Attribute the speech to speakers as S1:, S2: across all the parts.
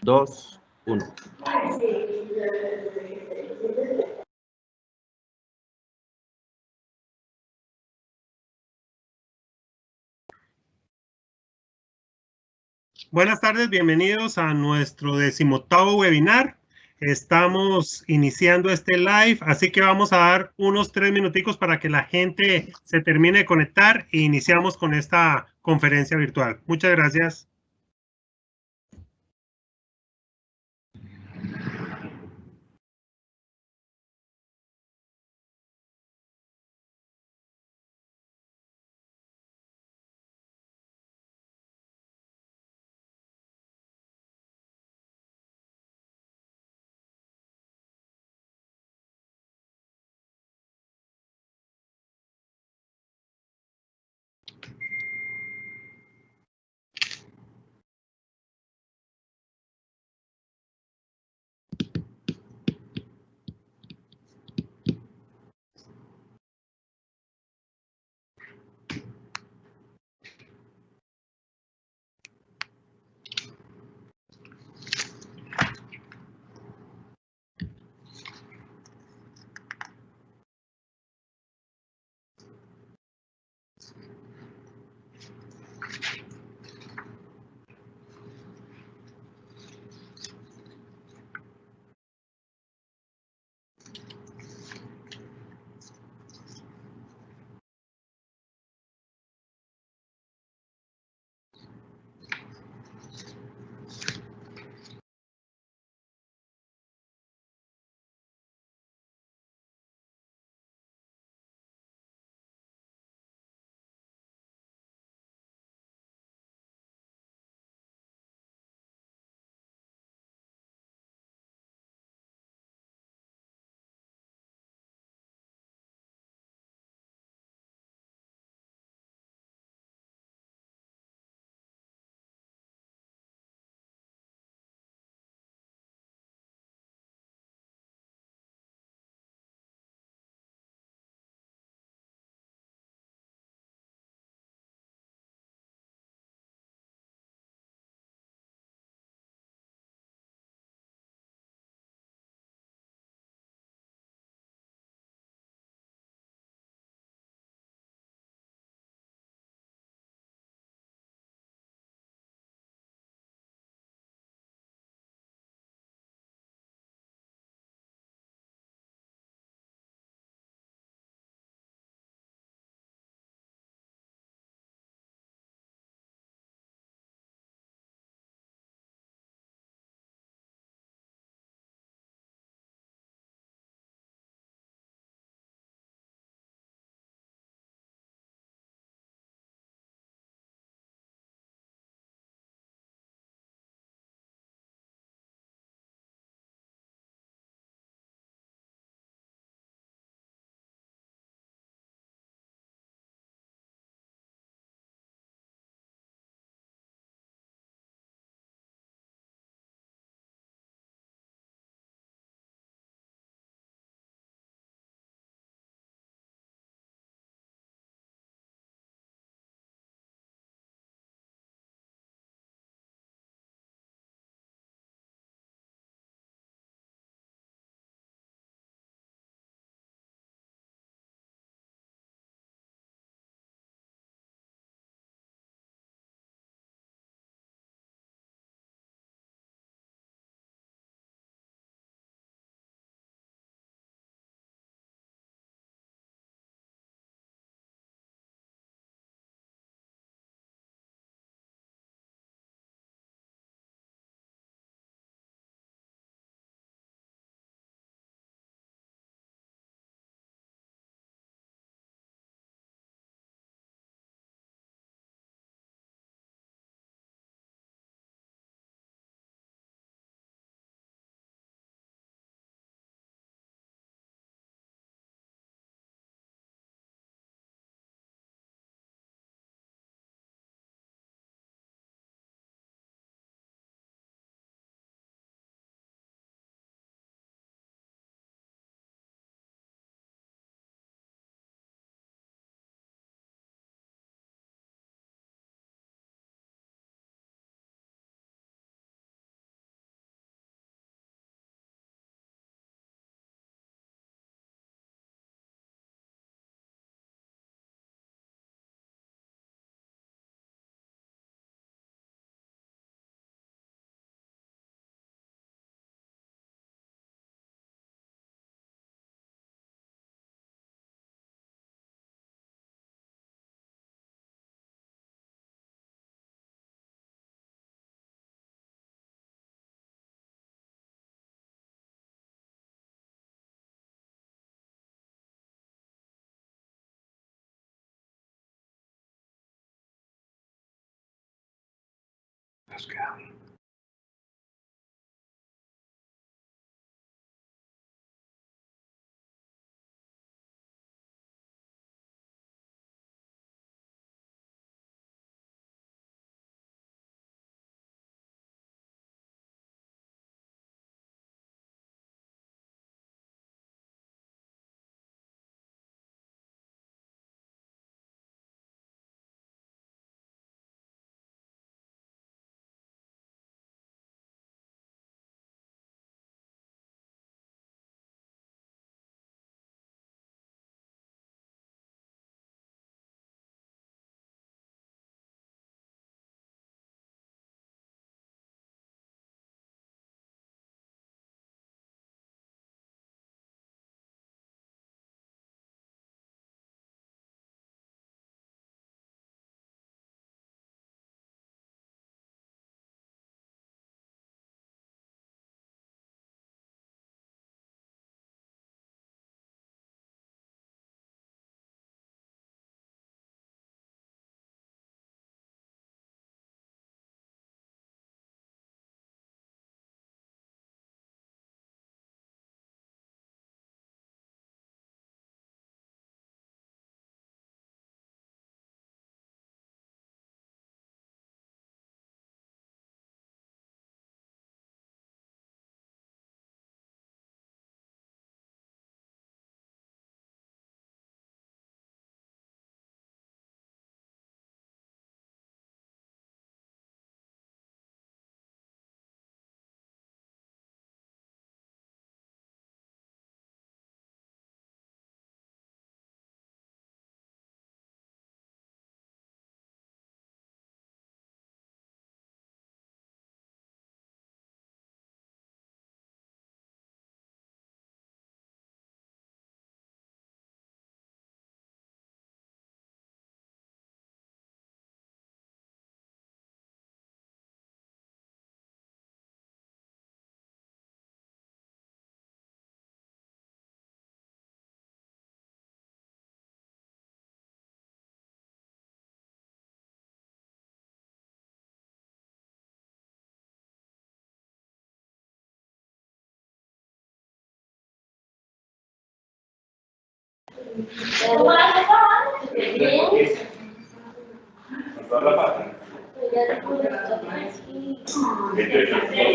S1: 2, 1.
S2: Buenas tardes, bienvenidos a nuestro 18º webinar. Estamos iniciando este live, así que vamos a dar unos 3 minuticos para que la gente se termine de conectar e iniciamos con esta conferencia virtual. Muchas gracias.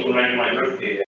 S1: Un año mayor que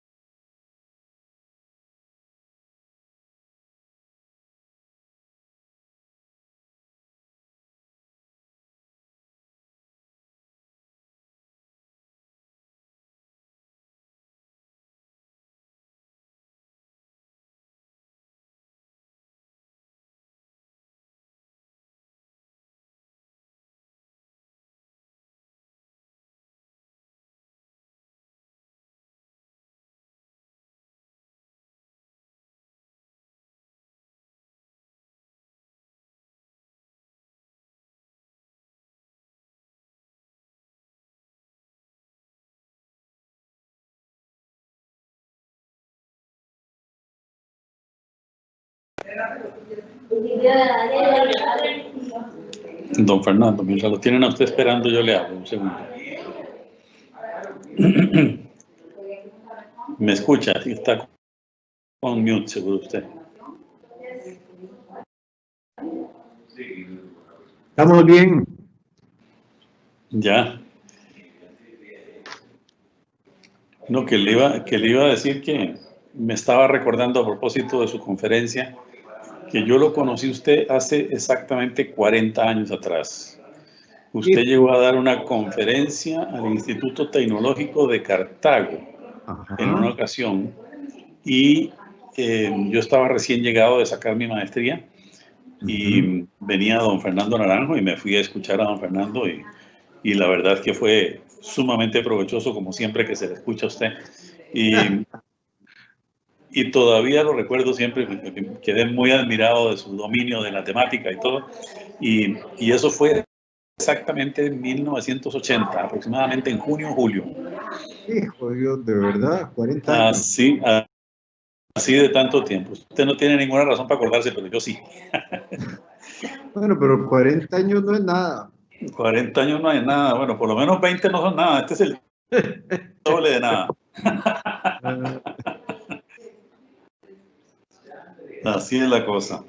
S3: Don Fernando, mientras lo tienen a usted esperando, yo le hablo un segundo. ¿Me escucha? Está con mute, seguro usted.
S4: Estamos bien.
S3: Ya. No, que le iba a decir que me estaba recordando a propósito de su conferencia que yo lo conocí usted hace exactamente 40 años atrás. Usted llegó a dar una conferencia al Instituto Tecnológico de Cartago en una ocasión y yo estaba recién llegado de sacar mi maestría y venía don Fernando Naranjo y me fui a escuchar a don Fernando y la verdad es que fue sumamente provechoso, como siempre que se le escucha a usted. Y todavía lo recuerdo siempre, quedé muy admirado de su dominio de la temática y todo. Y eso fue exactamente en 1980, aproximadamente en junio o julio.
S4: Hijo Dios, de verdad, 40 años.
S3: Así de tanto tiempo. Usted no tiene ninguna razón para acordarse, pero yo sí.
S4: Bueno, pero 40 años no es nada.
S3: 40 años no hay nada. Bueno, por lo menos 20 no son nada. Este es el Doble de nada. Así es la cosa.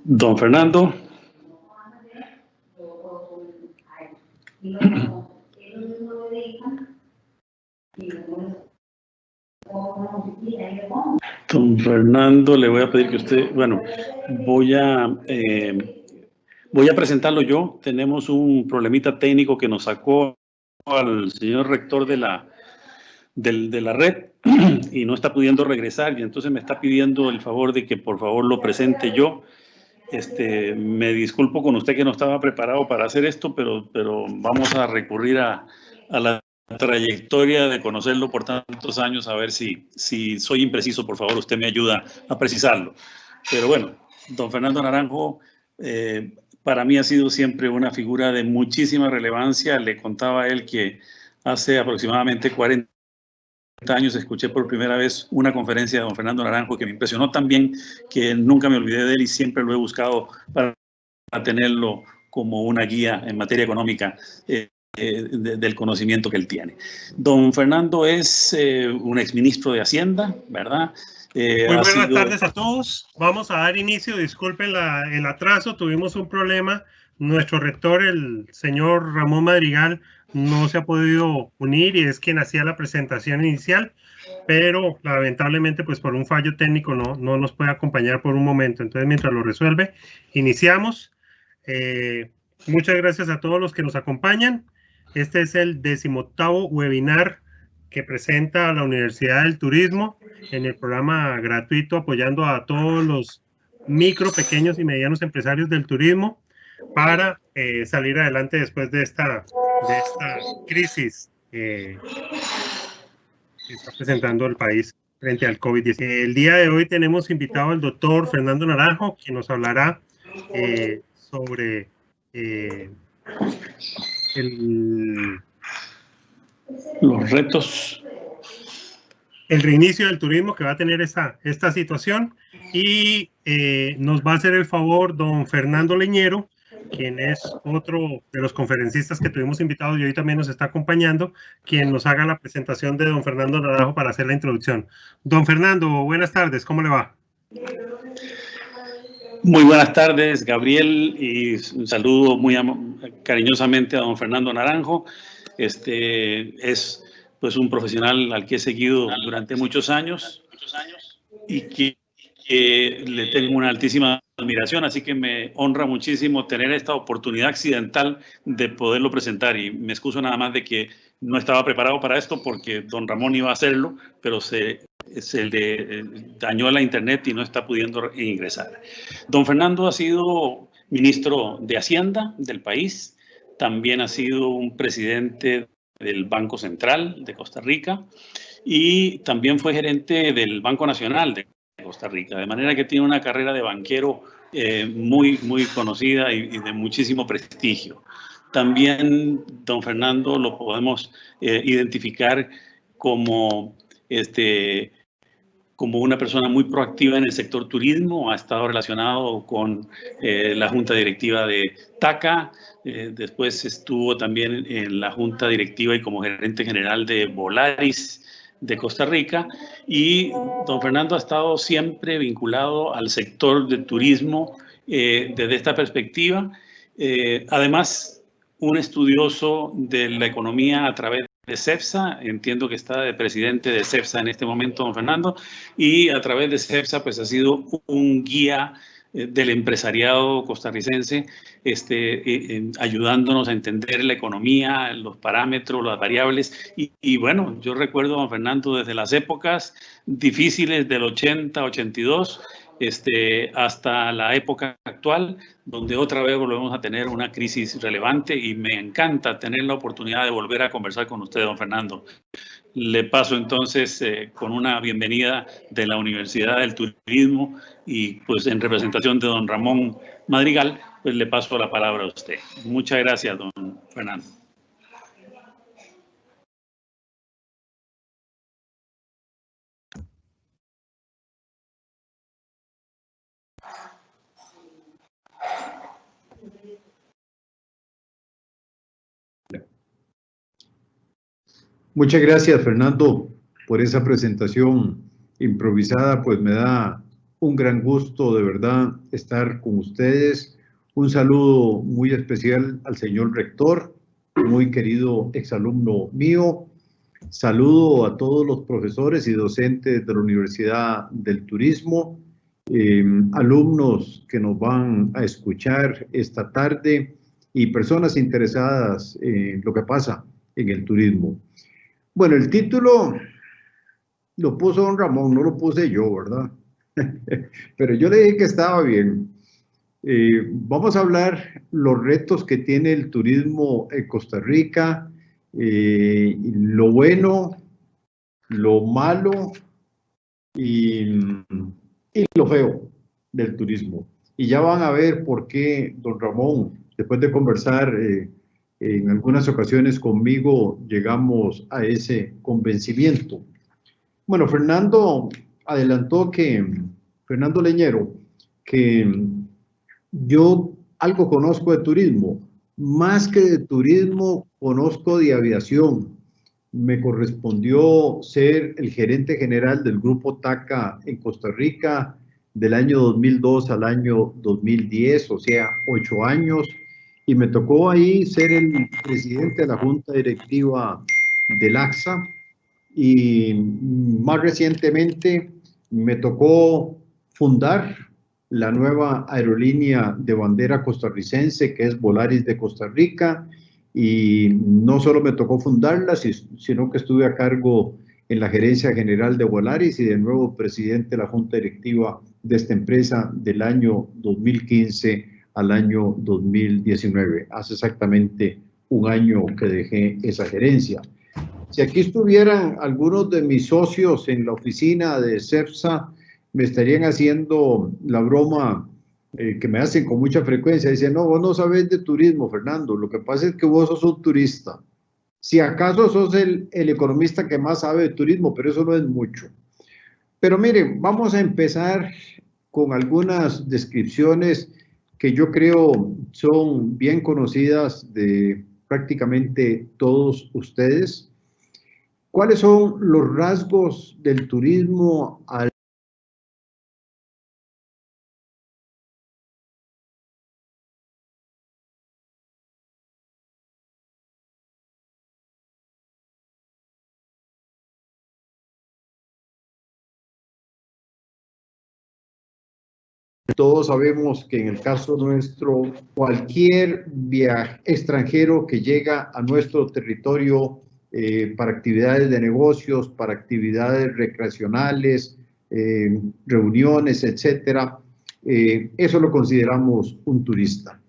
S3: Don Fernando. Don Fernando, le voy a pedir que usted, bueno, voy a presentarlo yo. Tenemos un problemita técnico que nos sacó al señor rector de la red y no está pudiendo regresar, y entonces me está pidiendo el favor de que por favor lo presente yo. Me disculpo con usted que no estaba preparado para hacer esto, pero vamos a recurrir a la trayectoria de conocerlo por tantos años, a ver si soy impreciso. Por favor, usted me ayuda a precisarlo. Pero bueno, don Fernando Naranjo para mí ha sido siempre una figura de muchísima relevancia. Le contaba a él que hace aproximadamente 40 años escuché por primera vez una conferencia de don Fernando Naranjo que me impresionó tan bien que nunca me olvidé de él y siempre lo he buscado para tenerlo como una guía en materia económica del conocimiento que él tiene. Don Fernando es un exministro de Hacienda, ¿verdad?
S2: Muy buenas tardes a todos. Vamos a dar inicio. Disculpen el atraso, tuvimos un problema. Nuestro rector, el señor Ramón Madrigal, no se ha podido unir y es quien hacía la presentación inicial, pero lamentablemente pues por un fallo técnico no nos puede acompañar por un momento. Entonces mientras lo resuelve, iniciamos. Muchas gracias a todos los que nos acompañan. Este es el 18º webinar que presenta la Universidad del Turismo en el programa gratuito apoyando a todos los micro, pequeños y medianos empresarios del turismo para salir adelante después de esta crisis que está presentando el país frente al COVID-19. El día de hoy tenemos invitado al doctor Fernando Naranjo, quien nos hablará sobre
S3: los retos,
S2: el reinicio del turismo que va a tener esta situación, y nos va a hacer el favor don Fernando Leñero, quien es otro de los conferencistas que tuvimos invitados y hoy también nos está acompañando, quien nos haga la presentación de don Fernando Naranjo para hacer la introducción. Don Fernando, buenas tardes, ¿cómo le va?
S3: Muy buenas tardes, Gabriel, y un saludo muy cariñosamente a don Fernando Naranjo. Es pues un profesional al que he seguido durante muchos años y que le tengo una altísima admiración, así que me honra muchísimo tener esta oportunidad accidental de poderlo presentar, y me excuso nada más de que no estaba preparado para esto porque don Ramón iba a hacerlo, pero se le dañó la internet y no está pudiendo ingresar. Don Fernando ha sido ministro de Hacienda del país, también ha sido un presidente del Banco Central de Costa Rica y también fue gerente del Banco Nacional de Costa Rica, de manera que tiene una carrera de banquero muy conocida y de muchísimo prestigio. También don Fernando lo podemos identificar como una persona muy proactiva en el sector turismo. Ha estado relacionado con la junta directiva de TACA, después estuvo también en la junta directiva y como gerente general de Volaris de Costa Rica, y don Fernando ha estado siempre vinculado al sector de turismo desde esta perspectiva. Además, un estudioso de la economía a través de CEPSA, entiendo que está de presidente de CEPSA en este momento, don Fernando, y a través de CEPSA pues ha sido un guía del empresariado costarricense, ayudándonos a entender la economía, los parámetros, las variables. Y bueno, yo recuerdo a don Fernando desde las épocas difíciles del 80, 82, hasta la época actual, donde otra vez volvemos a tener una crisis relevante, y me encanta tener la oportunidad de volver a conversar con usted, don Fernando. Le paso entonces con una bienvenida de la Universidad del Turismo y pues en representación de don Ramón Madrigal, pues le paso la palabra a usted. Muchas gracias, don Fernando.
S4: Muchas gracias, Fernando, por esa presentación improvisada, pues me da un gran gusto de verdad estar con ustedes. Un saludo muy especial al señor rector, muy querido exalumno mío. Saludo a todos los profesores y docentes de la Universidad del Turismo, alumnos que nos van a escuchar esta tarde y personas interesadas en lo que pasa en el turismo. Bueno, el título lo puso don Ramón, no lo puse yo, ¿verdad? Pero yo le dije que estaba bien. Vamos a hablar los retos que tiene el turismo en Costa Rica, lo bueno, lo malo y lo feo del turismo. Y ya van a ver por qué don Ramón, después de conversar en algunas ocasiones conmigo, llegamos a ese convencimiento. Bueno, Fernando adelantó Fernando Leñero, que yo algo conozco de turismo, más que de turismo, conozco de aviación. Me correspondió ser el gerente general del Grupo TACA en Costa Rica del año 2002 al año 2010, o sea, 8 años, y me tocó ahí ser el presidente de la Junta Directiva del AXA, y más recientemente me tocó fundar la nueva aerolínea de bandera costarricense que es Volaris de Costa Rica, y no solo me tocó fundarla, sino que estuve a cargo en la gerencia general de Volaris y de nuevo presidente de la junta directiva de esta empresa del año 2015 al año 2019. Hace exactamente un año que dejé esa gerencia. Si aquí estuvieran algunos de mis socios en la oficina de CEPSA, me estarían haciendo la broma que me hacen con mucha frecuencia. Dicen, no, vos no sabes de turismo, Fernando. Lo que pasa es que vos sos un turista. Si acaso sos el economista que más sabe de turismo, pero eso no es mucho. Pero miren, vamos a empezar con algunas descripciones que yo creo son bien conocidas de prácticamente todos ustedes. ¿Cuáles son los rasgos del turismo al Todos sabemos que en el caso nuestro, cualquier viaje extranjero que llega a nuestro territorio para actividades de negocios, para actividades recreacionales, reuniones, etcétera, eso lo consideramos un turista.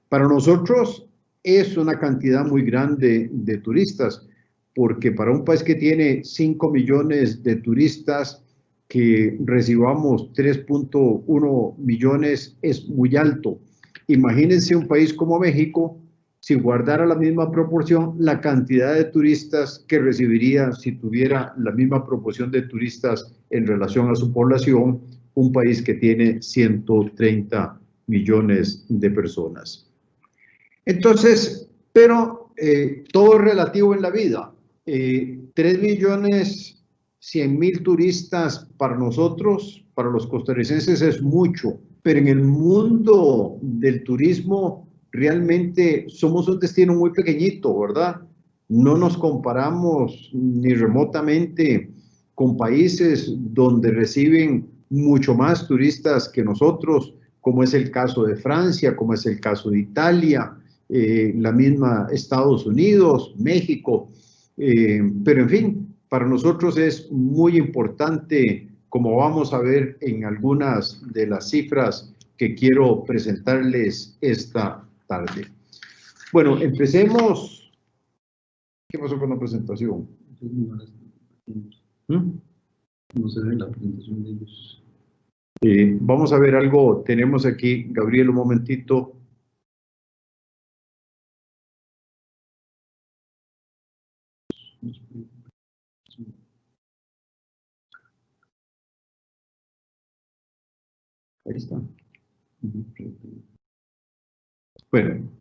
S4: Para nosotros es una cantidad muy grande de turistas, porque para un país que tiene 5 millones de turistas, que recibamos 3.1 millones es muy alto. Imagínense un país como México, si guardara la misma proporción, la cantidad de turistas que recibiría si tuviera la misma proporción de turistas en relación a su población, un país que tiene 130 millones de personas. Entonces, pero todo es relativo en la vida. 3.100.000 turistas para nosotros, para los costarricenses es mucho, pero en el mundo del turismo realmente somos un destino muy pequeñito, ¿verdad? No nos comparamos ni remotamente con países donde reciben mucho más turistas que nosotros, como es el caso de Francia, como es el caso de Italia, la misma Estados Unidos, México, pero en fin, para nosotros es muy importante, como vamos a ver en algunas de las cifras que quiero presentarles esta tarde. Bueno, empecemos. ¿Qué pasó con la presentación?
S5: No se ve la presentación de ellos.
S4: Vamos a ver algo. Tenemos aquí, Gabriel, un momentito. Ahí está. Bueno,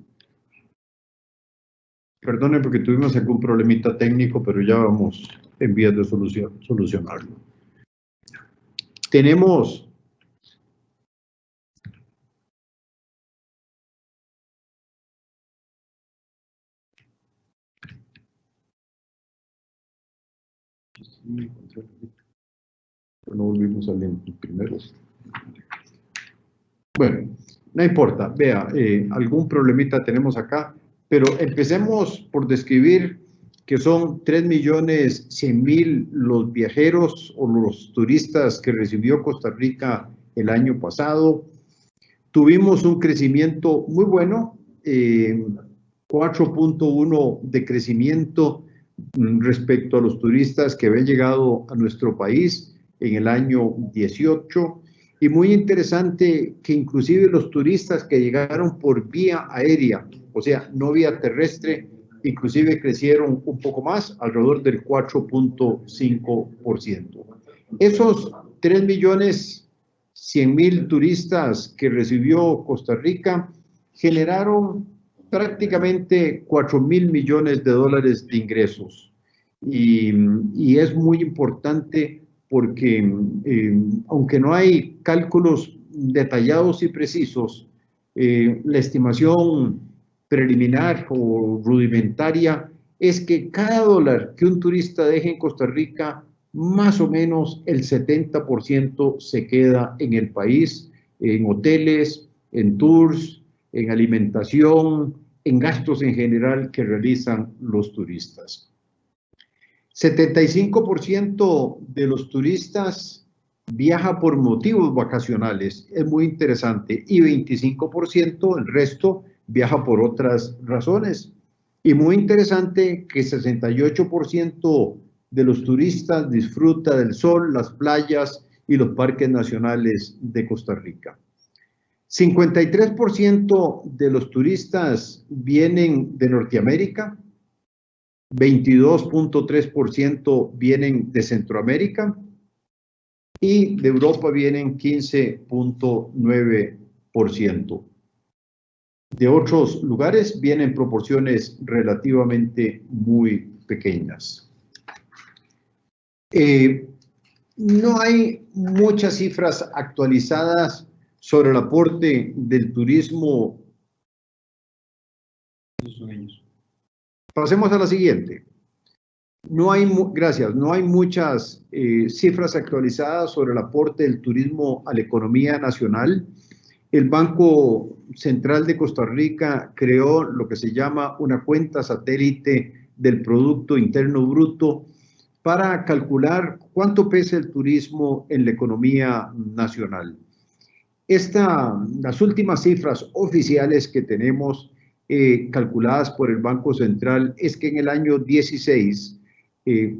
S4: perdonen porque tuvimos algún problemita técnico, pero ya vamos en vías de solucionarlo. Tenemos no volvimos al primero. Bueno, no importa, vea, algún problemita tenemos acá, pero empecemos por describir que son 3.100.000 los viajeros o los turistas que recibió Costa Rica el año pasado. Tuvimos un crecimiento muy bueno, 4.1 de crecimiento respecto a los turistas que habían llegado a nuestro país en el año 18. Y muy interesante que inclusive los turistas que llegaron por vía aérea, o sea, no vía terrestre, inclusive crecieron un poco más, alrededor del 4.5%. Esos 3.100.000 turistas que recibió Costa Rica generaron prácticamente 4.000 millones de dólares de ingresos. Y es muy importante porque aunque no hay cálculos detallados y precisos, la estimación preliminar o rudimentaria es que cada dólar que un turista deje en Costa Rica, más o menos el 70% se queda en el país, en hoteles, en tours, en alimentación, en gastos en general que realizan los turistas. 75% de los turistas viaja por motivos vacacionales, es muy interesante, y 25%, el resto, viaja por otras razones. Y muy interesante que 68% de los turistas disfruta del sol, las playas y los parques nacionales de Costa Rica. 53% de los turistas vienen de Norteamérica, 22.3% vienen de Centroamérica y de Europa vienen 15.9%. De otros lugares vienen proporciones relativamente muy pequeñas. No hay muchas cifras actualizadas sobre el aporte del turismo. Pasemos a la siguiente. No hay muchas cifras actualizadas sobre el aporte del turismo a la economía nacional. El Banco Central de Costa Rica creó lo que se llama una cuenta satélite del Producto Interno Bruto para calcular cuánto pesa el turismo en la economía nacional. Las últimas cifras oficiales que tenemos calculadas por el Banco Central es que en el año 16,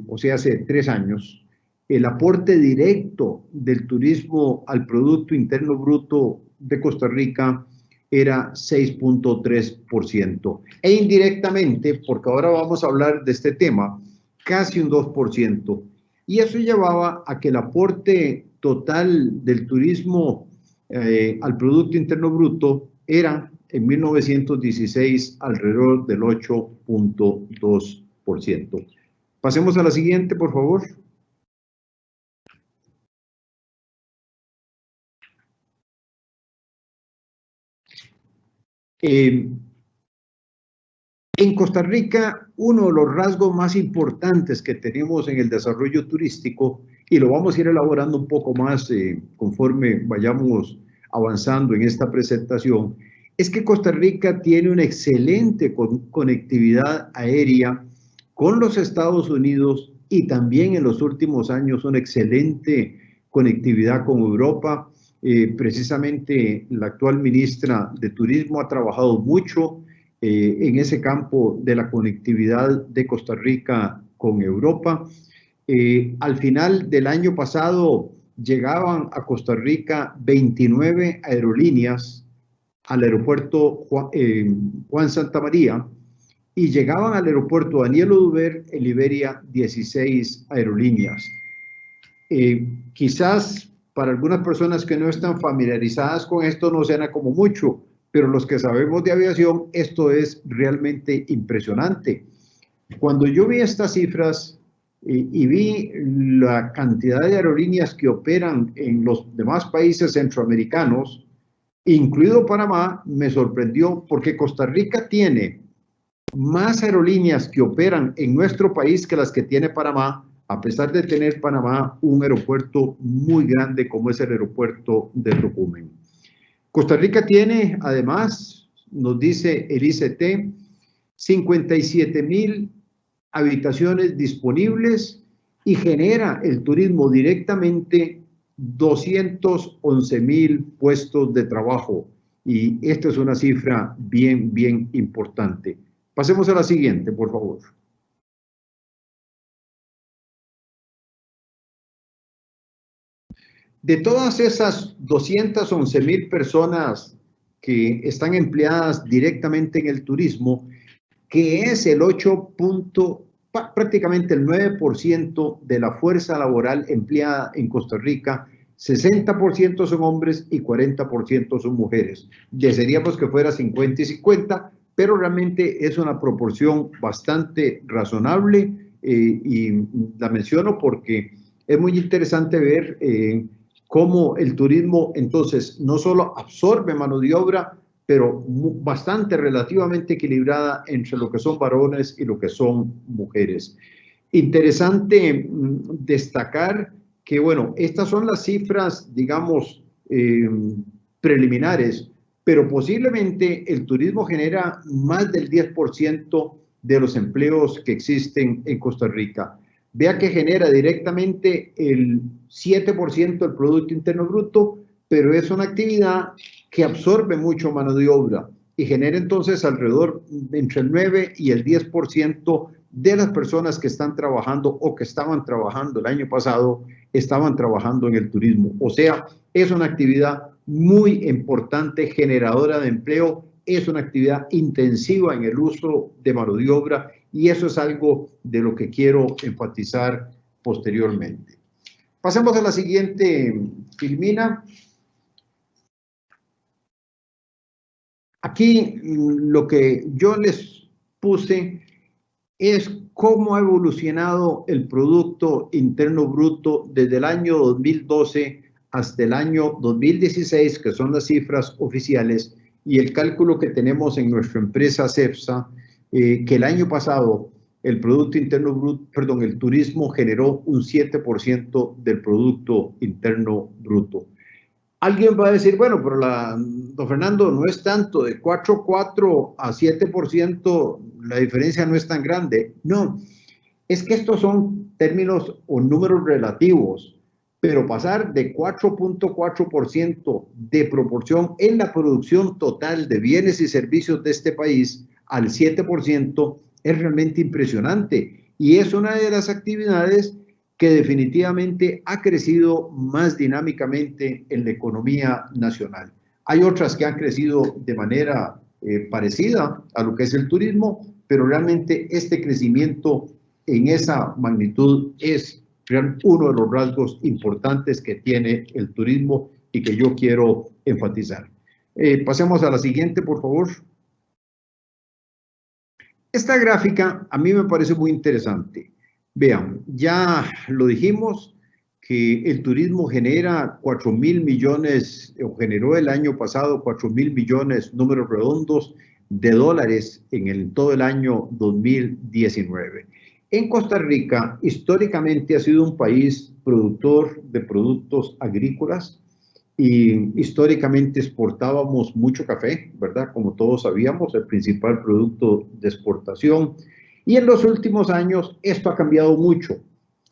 S4: o sea, hace 3 años, el aporte directo del turismo al Producto Interno Bruto de Costa Rica era 6.3%. E indirectamente, porque ahora vamos a hablar de este tema, casi un 2%. Y eso llevaba a que el aporte total del turismo al Producto Interno Bruto era en 1916 alrededor del 8.2%. Pasemos a la siguiente, por favor. En Costa Rica, uno de los rasgos más importantes que tenemos en el desarrollo turístico, y lo vamos a ir elaborando un poco más conforme vayamos avanzando en esta presentación, es que Costa Rica tiene una excelente conectividad aérea con los Estados Unidos y también en los últimos años una excelente conectividad con Europa. Precisamente la actual ministra de Turismo ha trabajado mucho en ese campo de la conectividad de Costa Rica con Europa. Al final del año pasado llegaban a Costa Rica 29 aerolíneas al aeropuerto Juan Santamaría y llegaban al aeropuerto Daniel Oduber en Liberia 16 aerolíneas. Quizás para algunas personas que no están familiarizadas con esto no suena como mucho, pero los que sabemos de aviación, esto es realmente impresionante. Cuando yo vi estas cifras, y vi la cantidad de aerolíneas que operan en los demás países centroamericanos, incluido Panamá, me sorprendió porque Costa Rica tiene más aerolíneas que operan en nuestro país que las que tiene Panamá, a pesar de tener Panamá un aeropuerto muy grande como es el aeropuerto de Tocumen. Costa Rica tiene, además, nos dice el ICT, 57,000 habitaciones disponibles y genera el turismo directamente 211,000 puestos de trabajo. Y esta es una cifra bien, bien importante. Pasemos a la siguiente, por favor. De todas esas 211,000 personas que están empleadas directamente en el turismo, que es el prácticamente el 9% de la fuerza laboral empleada en Costa Rica, 60% son hombres y 40% son mujeres. Desearíamos que fuera 50 y 50, pero realmente es una proporción bastante razonable y la menciono porque es muy interesante ver cómo el turismo entonces no solo absorbe mano de obra, pero bastante relativamente equilibrada entre lo que son varones y lo que son mujeres. Interesante destacar que, bueno, estas son las cifras, digamos, preliminares, pero posiblemente el turismo genera más del 10% de los empleos que existen en Costa Rica. Vea que genera directamente el 7% del Producto Interno Bruto, pero es una actividad que absorbe mucho mano de obra y genera entonces alrededor entre el 9 y el 10% de las personas que están trabajando o que estaban trabajando el año pasado, estaban trabajando en el turismo. O sea, es una actividad muy importante, generadora de empleo, es una actividad intensiva en el uso de mano de obra y eso es algo de lo que quiero enfatizar posteriormente. Pasemos a la siguiente, Filmina. Aquí lo que yo les puse es cómo ha evolucionado el Producto Interno Bruto desde el año 2012 hasta el año 2016, que son las cifras oficiales, y el cálculo que tenemos en nuestra empresa CEPSA, que el año pasado el Producto Interno Bruto, perdón, el turismo generó un 7% del Producto Interno Bruto. Alguien va a decir, bueno, pero don Fernando, no es tanto, de 4,4 a 7%, la diferencia no es tan grande. No, es que estos son términos o números relativos, pero pasar de 4,4% de proporción en la producción total de bienes y servicios de este país al 7% es realmente impresionante. Y es una de las actividades que definitivamente ha crecido más dinámicamente en la economía nacional. Hay otras que han crecido de manera parecida a lo que es el turismo, pero realmente este crecimiento en esa magnitud es uno de los rasgos importantes que tiene el turismo y que yo quiero enfatizar. Pasemos a la siguiente, por favor. Esta gráfica a mí me parece muy interesante. Vean, ya lo dijimos que el turismo genera 4,000 millones, o generó el año pasado 4,000 millones, números redondos, de dólares en todo el año 2019. En Costa Rica, históricamente ha sido un país productor de productos agrícolas y históricamente exportábamos mucho café, ¿verdad? Como todos sabíamos, el principal producto de exportación. Y en los últimos años esto ha cambiado mucho.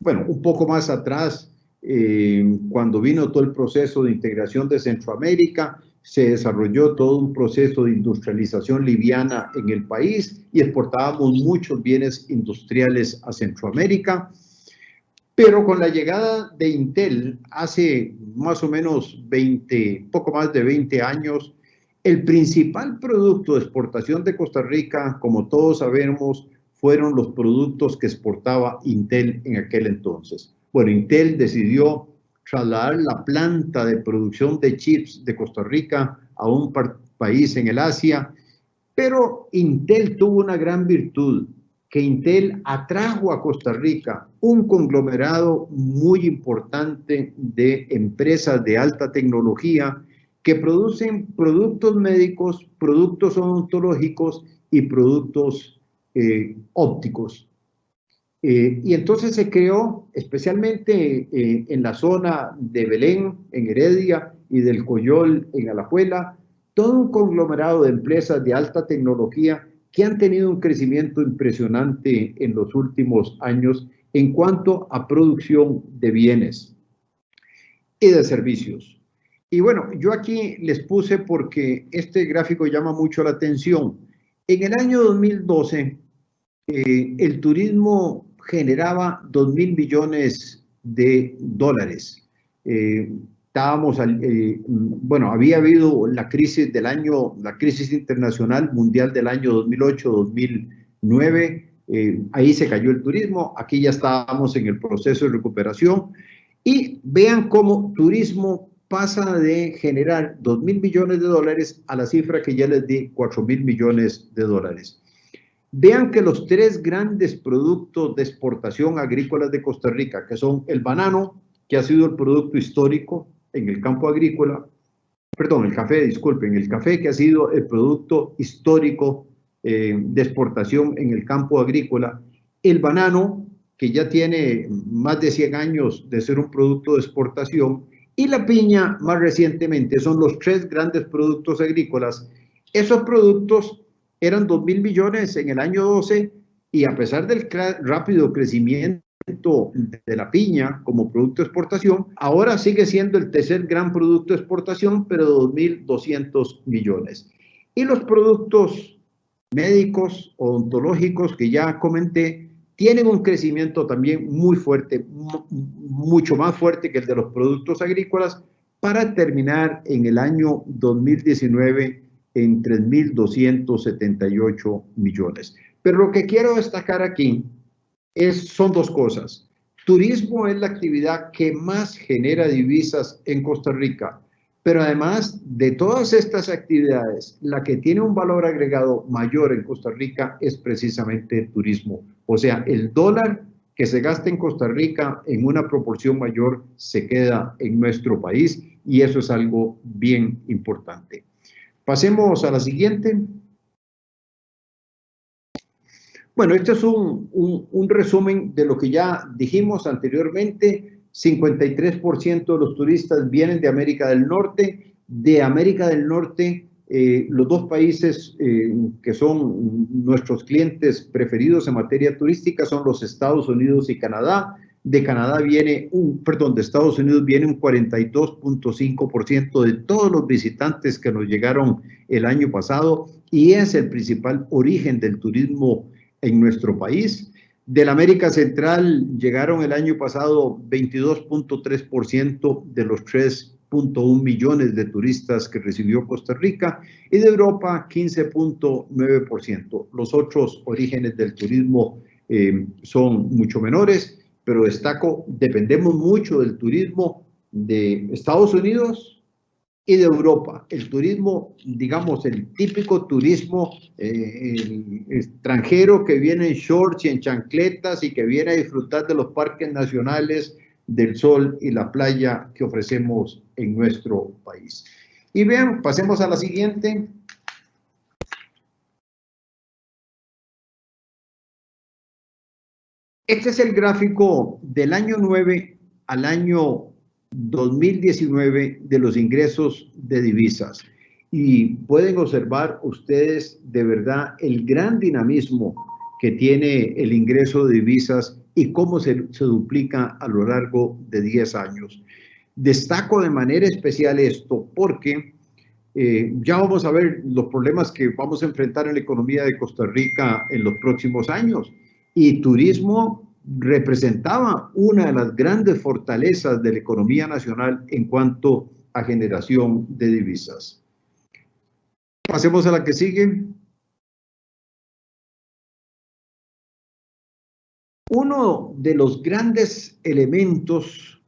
S4: Bueno, un poco más atrás, cuando vino todo el proceso de integración de Centroamérica, se desarrolló todo un proceso de industrialización liviana en el país y exportábamos muchos bienes industriales a Centroamérica. Pero con la llegada de Intel hace más o menos poco más de 20 años, el principal producto de exportación de Costa Rica, como todos sabemos, fueron los productos que exportaba Intel en aquel entonces. Bueno, Intel decidió trasladar la planta de producción de chips de Costa Rica a un país en el Asia, pero Intel tuvo una gran virtud que Intel atrajo a Costa Rica un conglomerado muy importante de empresas de alta tecnología que producen productos médicos, productos odontológicos y productos ópticos. Y entonces se creó, especialmente en la zona de Belén, en Heredia, y del Coyol, en Alajuela, todo un conglomerado de empresas de alta tecnología que han tenido un crecimiento impresionante en los últimos años en cuanto a producción de bienes y de servicios. Y bueno, yo aquí les puse porque este gráfico llama mucho la atención. En el año 2012, el turismo generaba 2.000 billones de dólares. Bueno, había habido la crisis internacional mundial del año 2008-2009, ahí se cayó el turismo, aquí ya estábamos en el proceso de recuperación, y vean cómo turismo pasa de generar 2.000 millones de dólares a la cifra que ya les di, 4.000 millones de dólares. Vean que los tres grandes productos de exportación agrícolas de Costa Rica, que son el banano, que ha sido el producto histórico en el campo agrícola, perdón, el café, disculpen, el café que ha sido el producto histórico de exportación en el campo agrícola, el banano, que ya tiene más de 100 años de ser un producto de exportación, y la piña más recientemente. Son los tres grandes productos agrícolas. Esos productos eran 2.000 millones en el año 12 y a pesar del rápido crecimiento de la piña como producto de exportación, ahora sigue siendo el tercer gran producto de exportación, pero 2.200 millones. Y los productos médicos, odontológicos que ya comenté, tienen un crecimiento también muy fuerte, mucho más fuerte que el de los productos agrícolas, para terminar en el año 2019 en 3.278 millones. Pero lo que quiero destacar aquí son dos cosas. Turismo es la actividad que más genera divisas en Costa Rica, pero además de todas estas actividades, la que tiene un valor agregado mayor en Costa Rica es precisamente el turismo. O sea, el dólar que se gasta en Costa Rica en una proporción mayor se queda en nuestro país y eso es algo bien importante. Pasemos a la siguiente. Bueno, este es un resumen de lo que ya dijimos anteriormente. 53% de los turistas vienen de América del Norte. De América del Norte, los dos países que son nuestros clientes preferidos en materia turística son los Estados Unidos y Canadá. De Canadá viene de Estados Unidos viene un 42.5% de todos los visitantes que nos llegaron el año pasado y es el principal origen del turismo en nuestro país. De la América Central llegaron el año pasado 22.3% de los 3.1 millones de turistas que recibió Costa Rica y de Europa 15.9%. Los otros orígenes del turismo son mucho menores, pero destaco, dependemos mucho del turismo de Estados Unidos y de Europa. El turismo, digamos, el típico turismo el extranjero que viene en shorts y en chancletas y que viene a disfrutar de los parques nacionales, del sol y la playa que ofrecemos en nuestro país. Y vean, pasemos a la siguiente. Este es el gráfico del año 9 al año 2019 de los ingresos de divisas. Y pueden observar ustedes de verdad el gran dinamismo que tiene el ingreso de divisas y cómo se duplica a lo largo de 10 años. Destaco de manera especial esto porque ya vamos a ver los problemas que vamos a enfrentar en la economía de Costa Rica en los próximos años. Y turismo representaba una de las grandes fortalezas de la economía nacional en cuanto a generación de divisas. Pasemos a la que sigue. Uno de los grandes elementos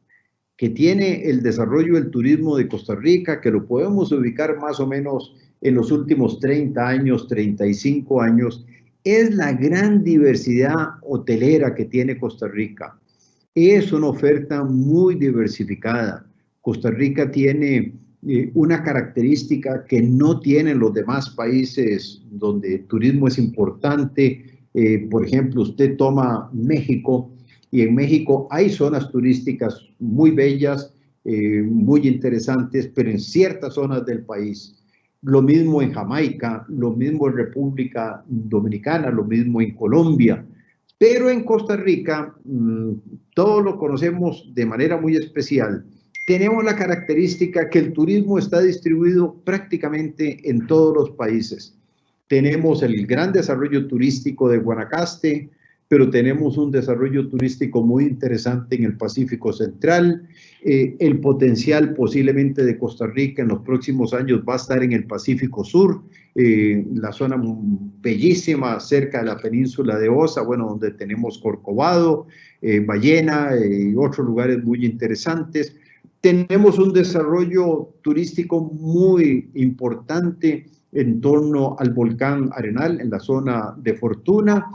S4: que tiene el desarrollo del turismo de Costa Rica, que lo podemos ubicar más o menos en los últimos 30 años, 35 años, es la gran diversidad hotelera que tiene Costa Rica. Es una oferta muy diversificada. Costa Rica tiene una característica que no tienen los demás países donde el turismo es importante. Por ejemplo, usted toma México y en México hay zonas turísticas muy bellas, muy interesantes, pero en ciertas zonas del país. Lo mismo en Jamaica, lo mismo en República Dominicana, lo mismo en Colombia. Pero en Costa Rica, todos lo conocemos de manera muy especial. Tenemos la característica que el turismo está distribuido prácticamente en todos los países. Tenemos el gran desarrollo turístico de Guanacaste, pero tenemos un desarrollo turístico muy interesante en el Pacífico Central. El potencial posiblemente de Costa Rica en los próximos años va a estar en el Pacífico Sur, la zona bellísima cerca de la península de Osa, bueno, donde tenemos Corcovado, Ballena y otros lugares muy interesantes. Tenemos un desarrollo turístico muy importante en torno al volcán Arenal, en la zona de Fortuna.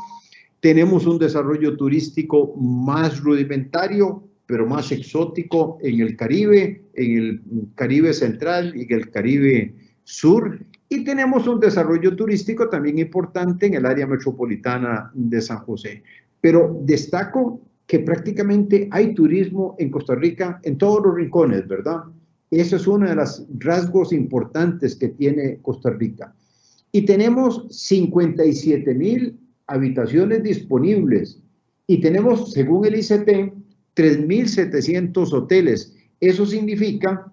S4: Tenemos un desarrollo turístico más rudimentario, pero más exótico en el Caribe central y en el Caribe sur. Y tenemos un desarrollo turístico también importante en el área metropolitana de San José. Pero destaco que prácticamente hay turismo en Costa Rica en todos los rincones, ¿verdad? Eso es uno de los rasgos importantes que tiene Costa Rica. Y tenemos 57,000 habitaciones disponibles y tenemos, según el ICP, 3,700 hoteles. Eso significa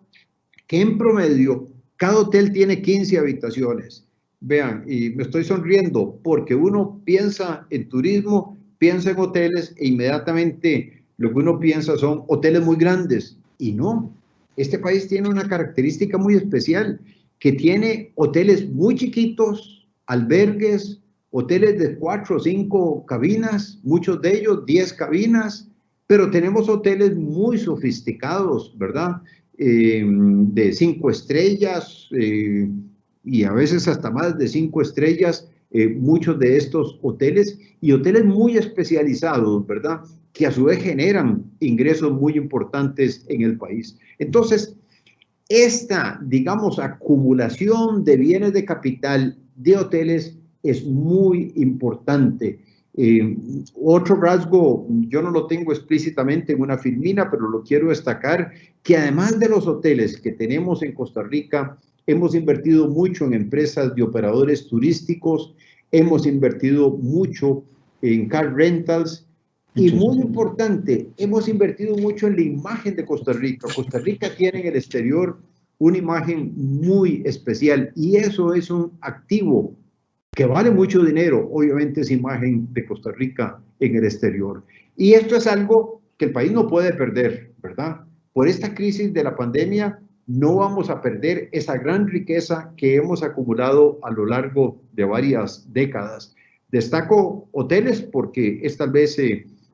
S4: que en promedio cada hotel tiene 15 habitaciones. Vean, y me estoy sonriendo porque uno piensa en turismo, piensa en hoteles e inmediatamente lo que uno piensa son hoteles muy grandes. Y no, este país tiene una característica muy especial, que tiene hoteles muy chiquitos, albergues, hoteles de 4 o 5 cabinas, muchos de ellos 10 cabinas, pero tenemos hoteles muy sofisticados, ¿verdad? De 5 estrellas y a veces hasta más de 5 estrellas, muchos de estos hoteles, y hoteles muy especializados, ¿verdad? Que a su vez generan ingresos muy importantes en el país. Entonces, esta, digamos, acumulación de bienes de capital de hoteles es muy importante. Otro rasgo, yo no lo tengo explícitamente en una filmina, pero lo quiero destacar, que además de los hoteles que tenemos en Costa Rica, hemos invertido mucho en empresas de operadores turísticos, hemos invertido mucho en car rentals, y muy importante, hemos invertido mucho en la imagen de Costa Rica. Costa Rica tiene en el exterior una imagen muy especial y eso es un activo que vale mucho dinero, obviamente, esa imagen de Costa Rica en el exterior. Y esto es algo que el país no puede perder, ¿verdad? Por esta crisis de la pandemia no vamos a perder esa gran riqueza que hemos acumulado a lo largo de varias décadas. Destaco hoteles porque es tal vez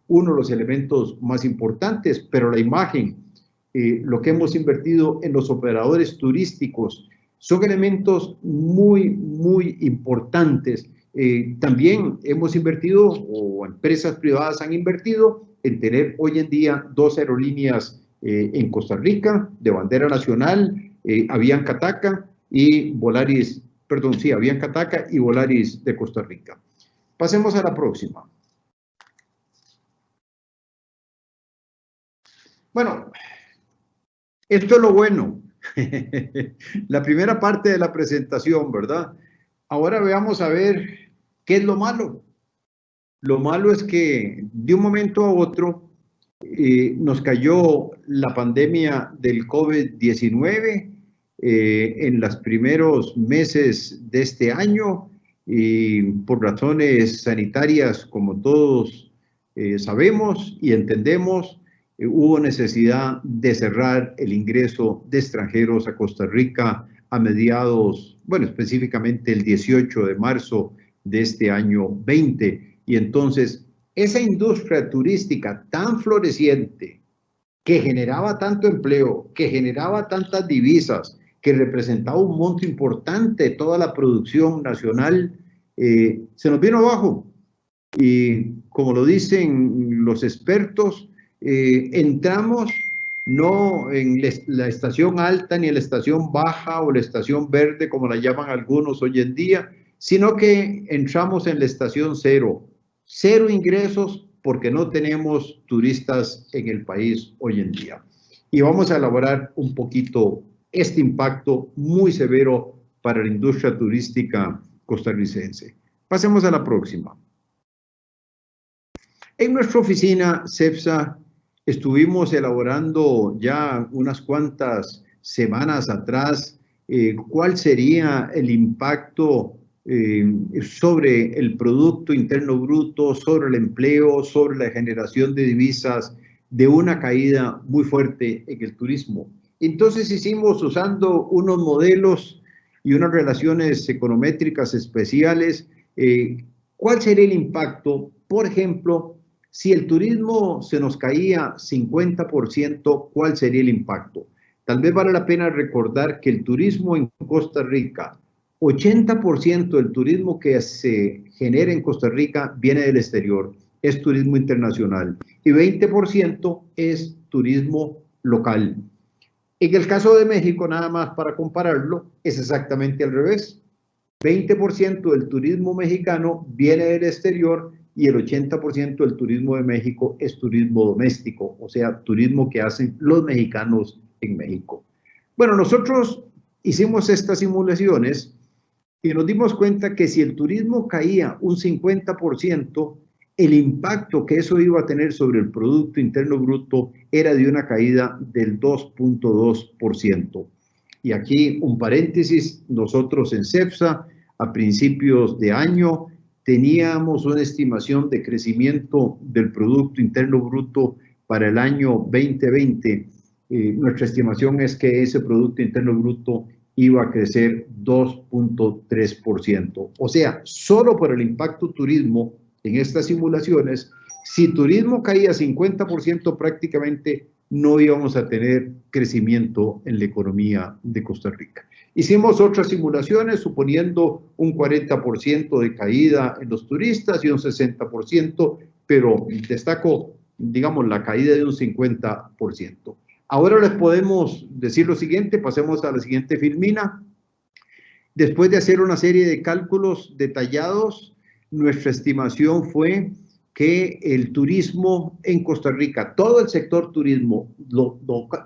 S4: uno de los elementos más importantes, pero la imagen, lo que hemos invertido en los operadores turísticos, son elementos muy, muy importantes. También hemos invertido, o empresas privadas han invertido, en tener hoy en día 2 aerolíneas en Costa Rica, de bandera nacional, Avianca TACA y Volaris, perdón, sí, Avianca TACA y Volaris de Costa Rica. Pasemos a la próxima. Bueno, esto es lo bueno. La primera parte de la presentación, ¿verdad? Ahora veamos a ver qué es lo malo. Lo malo es que de un momento a otro nos cayó la pandemia del COVID-19 en los primeros meses de este año y por razones sanitarias, como todos sabemos y entendemos, hubo necesidad de cerrar el ingreso de extranjeros a Costa Rica a mediados, bueno, específicamente el 18 de marzo de este año 20. Y entonces, esa industria turística tan floreciente, que generaba tanto empleo, que generaba tantas divisas, que representaba un monto importante de toda la producción nacional, se nos vino abajo. Y como lo dicen los expertos, entramos no en la estación alta ni en la estación baja o la estación verde, como la llaman algunos hoy en día, sino que entramos en la estación cero. Cero ingresos porque no tenemos turistas en el país hoy en día. Y vamos a elaborar un poquito este impacto muy severo para la industria turística costarricense. Pasemos a la próxima. En nuestra oficina CEPSA estuvimos elaborando ya unas cuantas semanas atrás cuál sería el impacto sobre el Producto Interno Bruto, sobre el empleo, sobre la generación de divisas de una caída muy fuerte en el turismo. Entonces hicimos, usando unos modelos y unas relaciones econométricas especiales, cuál sería el impacto, por ejemplo, si el turismo se nos caía 50%, ¿cuál sería el impacto? Tal vez vale la pena recordar que el turismo en Costa Rica, 80% del turismo que se genera en Costa Rica viene del exterior, es turismo internacional, y 20% es turismo local. En el caso de México, nada más para compararlo, es exactamente al revés. 20% del turismo mexicano viene del exterior y el 80% del turismo de México es turismo doméstico, o sea, turismo que hacen los mexicanos en México. Bueno, nosotros hicimos estas simulaciones y nos dimos cuenta que si el turismo caía un 50%, el impacto que eso iba a tener sobre el Producto Interno Bruto era de una caída del 2.2%. Y aquí un paréntesis, nosotros en CEPSA a principios de año teníamos una estimación de crecimiento del Producto Interno Bruto para el año 2020. Nuestra estimación es que ese Producto Interno Bruto iba a crecer 2.3%. O sea, solo por el impacto turismo en estas simulaciones, si turismo caía 50%, prácticamente no íbamos a tener crecimiento en la economía de Costa Rica. Hicimos otras simulaciones suponiendo un 40% de caída en los turistas y un 60%, pero destaco, digamos, la caída de un 50%. Ahora les podemos decir lo siguiente, pasemos a la siguiente filmina. Después de hacer una serie de cálculos detallados, nuestra estimación fue que el turismo en Costa Rica, todo el sector turismo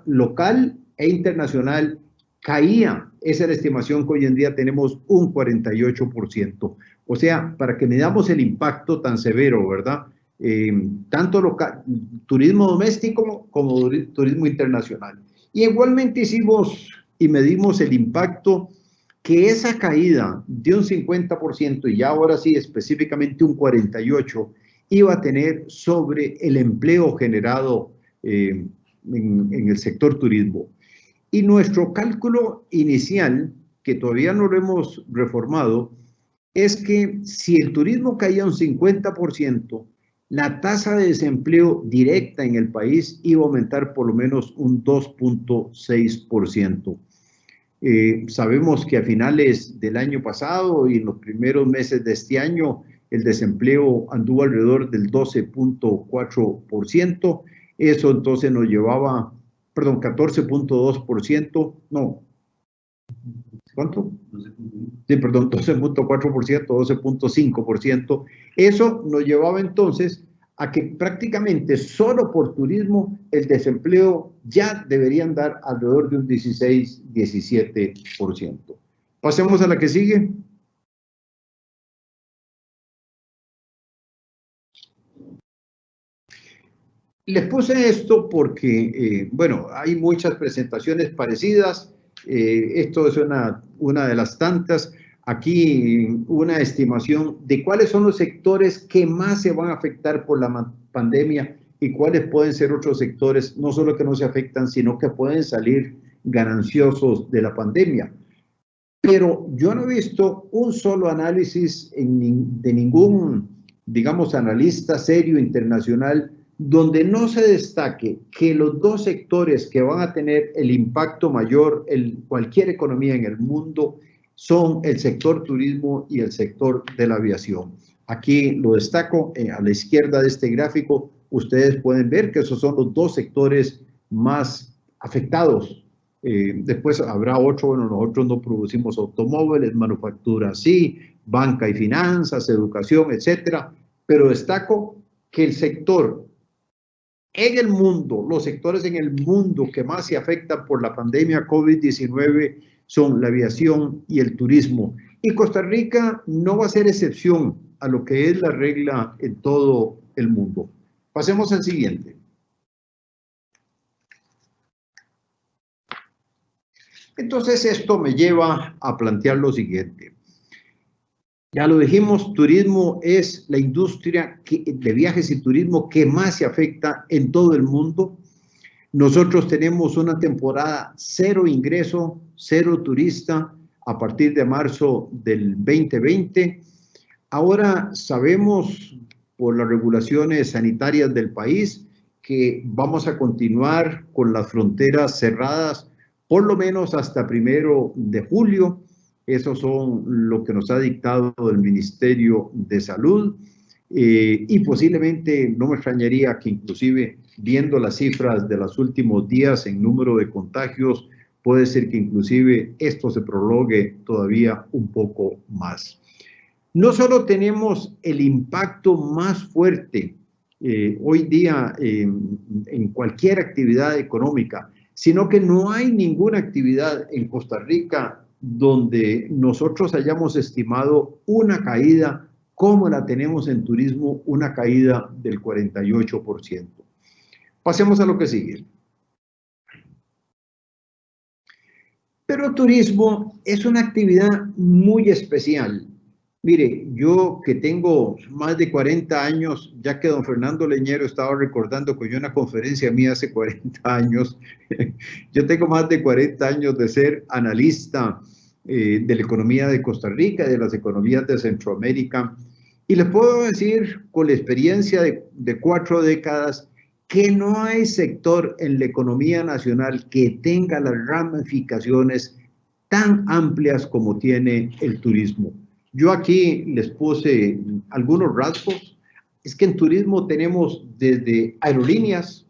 S4: local e internacional caía. Esa es la estimación que hoy en día tenemos un 48%. O sea, para que midamos el impacto tan severo, ¿verdad? Tanto local, turismo doméstico como turismo internacional. Y igualmente hicimos y medimos el impacto que esa caída de un 50% y ya ahora sí específicamente un 48% iba a tener sobre el empleo generado en el sector turismo. Y nuestro cálculo inicial, que todavía no lo hemos reformado, es que si el turismo caía un 50%, la tasa de desempleo directa en el país iba a aumentar por lo menos un 2.6%. Sabemos que a finales del año pasado y en los primeros meses de este año, el desempleo anduvo alrededor del 12.4%. Eso entonces nos llevaba, perdón, 14.2%, no, ¿cuánto? Sí, perdón, 12.4%, 12.5%. Eso nos llevaba entonces a que prácticamente solo por turismo el desempleo ya debería andar alrededor de un 16-17%. Pasemos a la que sigue. Les puse esto porque, bueno, hay muchas presentaciones parecidas. Esto es una de las tantas. Aquí una estimación de cuáles son los sectores que más se van a afectar por la pandemia y cuáles pueden ser otros sectores, no solo que no se afectan, sino que pueden salir gananciosos de la pandemia. Pero yo no he visto un solo análisis de ningún, digamos, analista serio internacional donde no se destaque que los dos sectores que van a tener el impacto mayor en cualquier economía en el mundo son el sector turismo y el sector de la aviación. Aquí lo destaco, a la izquierda de este gráfico, ustedes pueden ver que esos son los dos sectores más afectados. Después habrá otro, bueno, nosotros no producimos automóviles, manufactura sí, banca y finanzas, educación, etcétera, pero destaco que el sector en el mundo, los sectores en el mundo que más se afectan por la pandemia COVID-19 son la aviación y el turismo. Y Costa Rica no va a ser excepción a lo que es la regla en todo el mundo. Pasemos al siguiente. Entonces esto me lleva a plantear lo siguiente. Ya lo dijimos, turismo es la industria de viajes y turismo que más se afecta en todo el mundo. Nosotros tenemos una temporada cero ingreso, cero turista a partir de marzo del 2020. Ahora sabemos por las regulaciones sanitarias del país que vamos a continuar con las fronteras cerradas por lo menos hasta 1 de julio. Esos son lo que nos ha dictado el Ministerio de Salud y posiblemente no me extrañaría que inclusive viendo las cifras de los últimos días en número de contagios, puede ser que inclusive esto se prolongue todavía un poco más. No solo tenemos el impacto más fuerte hoy día en cualquier actividad económica, sino que no hay ninguna actividad en Costa Rica donde nosotros hayamos estimado una caída como la tenemos en turismo, una caída del 48%. Pasemos a lo que sigue. Pero turismo es una actividad muy especial. Mire, yo que tengo más de 40 años, ya que don Fernando Leñero estaba recordando que yo una conferencia mía hace 40 años, yo tengo más de 40 años de ser analista de la economía de Costa Rica, de las economías de Centroamérica, y les puedo decir con la experiencia de 4 décadas que no hay sector en la economía nacional que tenga las ramificaciones tan amplias como tiene el turismo. Yo aquí les puse algunos rasgos. Es que en turismo tenemos desde aerolíneas,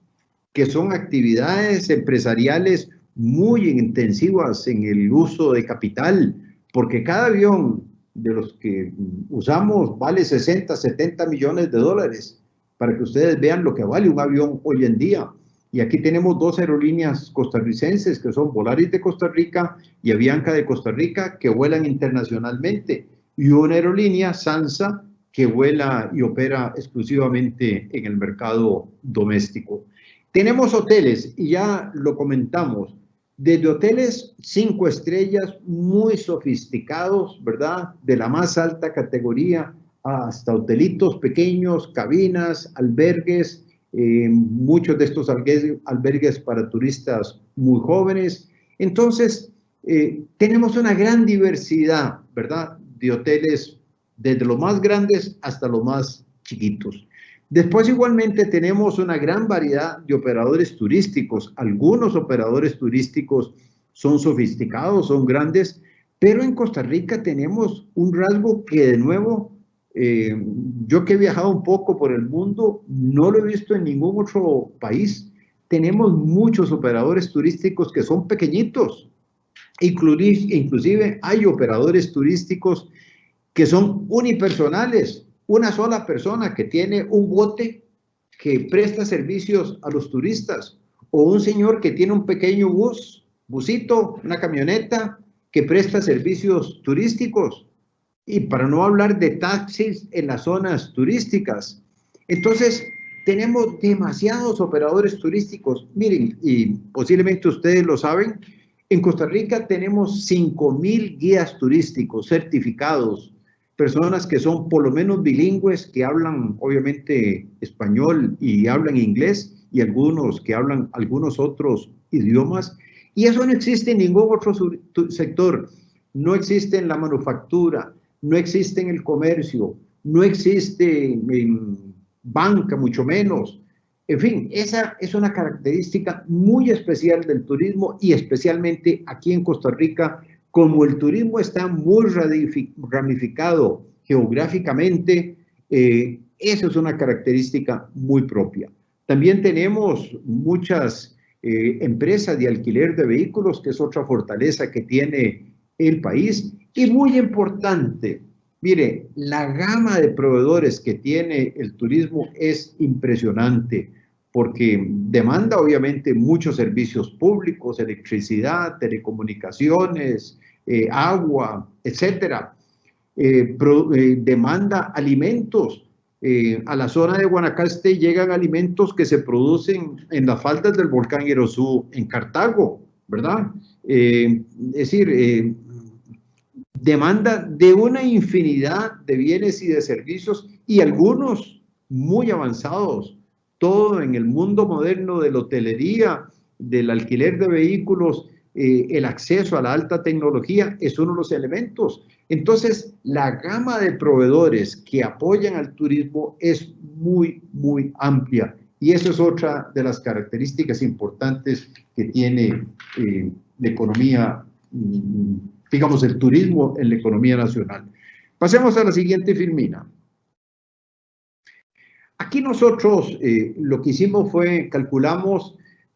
S4: que son actividades empresariales muy intensivas en el uso de capital, porque cada avión de los que usamos vale 60, 70 millones de dólares, para que ustedes vean lo que vale un avión hoy en día. Y aquí tenemos 2 aerolíneas costarricenses, que son Volaris de Costa Rica y Avianca de Costa Rica, que vuelan internacionalmente, y una aerolínea, SANSA, que vuela y opera exclusivamente en el mercado doméstico. Tenemos hoteles, y ya lo comentamos, desde hoteles 5 estrellas muy sofisticados, ¿verdad? De la más alta categoría, hasta hotelitos pequeños, cabinas, albergues, muchos de estos albergues para turistas muy jóvenes. Entonces, tenemos una gran diversidad, ¿verdad? De hoteles, desde los más grandes hasta los más chiquitos. Después igualmente tenemos una gran variedad de operadores turísticos. Algunos operadores turísticos son sofisticados, son grandes, pero en Costa Rica tenemos un rasgo que de nuevo, yo que he viajado un poco por el mundo, no lo he visto en ningún otro país. Tenemos muchos operadores turísticos que son pequeñitos. Inclusive hay operadores turísticos que son unipersonales, una sola persona que tiene un bote que presta servicios a los turistas, o un señor que tiene un pequeño busito, una camioneta que presta servicios turísticos, y para no hablar de taxis en las zonas turísticas. Entonces, tenemos demasiados operadores turísticos. Miren, y posiblemente ustedes lo saben, en Costa Rica tenemos 5,000 guías turísticos certificados, personas que son por lo menos bilingües, que hablan obviamente español y hablan inglés, y algunos que hablan algunos otros idiomas, y eso no existe en ningún otro sector. No existe en la manufactura, no existe en el comercio, no existe en banca, mucho menos. En fin, esa es una característica muy especial del turismo, y especialmente aquí en Costa Rica, como el turismo está muy ramificado geográficamente, esa es una característica muy propia. También tenemos muchas empresas de alquiler de vehículos, que es otra fortaleza que tiene el país. Y muy importante, mire, la gama de proveedores que tiene el turismo es impresionante, porque demanda obviamente muchos servicios públicos, electricidad, telecomunicaciones, agua, etcétera. Demanda alimentos. A la zona de Guanacaste llegan alimentos que se producen en las faldas del volcán Irozú, en Cartago, ¿verdad? Es decir, demanda de una infinidad de bienes y de servicios, y algunos muy avanzados, todo en el mundo moderno de la hotelería, del alquiler de vehículos, el acceso a la alta tecnología es uno de los elementos. Entonces, la gama de proveedores que apoyan al turismo es muy, muy amplia, y eso es otra de las características importantes que tiene la economía, digamos, el turismo en la economía nacional. Pasemos a la siguiente filmina. Aquí nosotros lo que hicimos fue, calculamos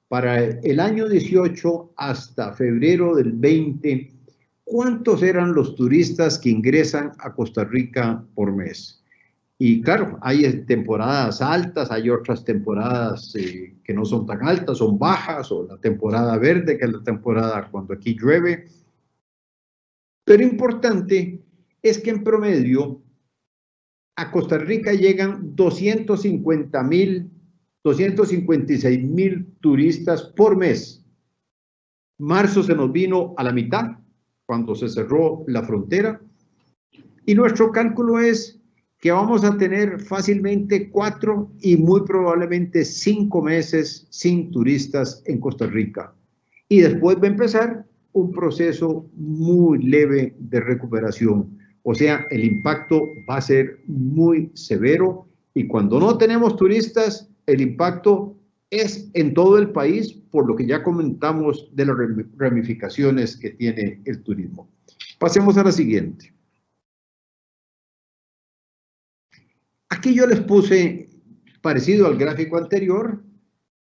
S4: para el año 18 hasta febrero del 20, ¿cuántos eran los turistas que ingresan a Costa Rica por mes? Y claro, hay temporadas altas, hay otras temporadas que no son tan altas, son bajas, o la temporada verde, que es la temporada cuando aquí llueve. Pero importante es que en promedio a Costa Rica llegan 256,000 turistas por mes. Marzo se nos vino a la mitad, cuando se cerró la frontera, y nuestro cálculo es que vamos a tener fácilmente 4 y muy probablemente 5 meses sin turistas en Costa Rica. Y después va a empezar un proceso muy leve de recuperación. O sea, el impacto va a ser muy severo, y cuando no tenemos turistas, el impacto es en todo el país, por lo que ya comentamos de las ramificaciones que tiene el turismo. Pasemos a la siguiente. Aquí yo les puse, parecido al gráfico anterior,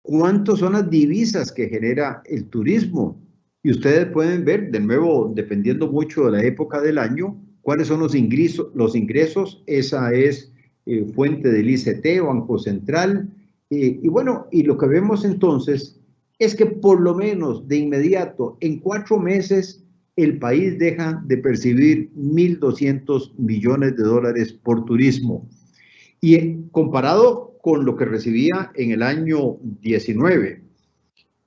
S4: cuántas son las divisas que genera el turismo. Y ustedes pueden ver, de nuevo, dependiendo mucho de la época del año, cuáles son los ingresos. Esa es fuente del ICT, Banco Central. Y bueno, y lo que vemos entonces es que por lo menos de inmediato, en 4 meses, el país deja de percibir 1.200 millones de dólares por turismo. Y comparado con lo que recibía en el año 19.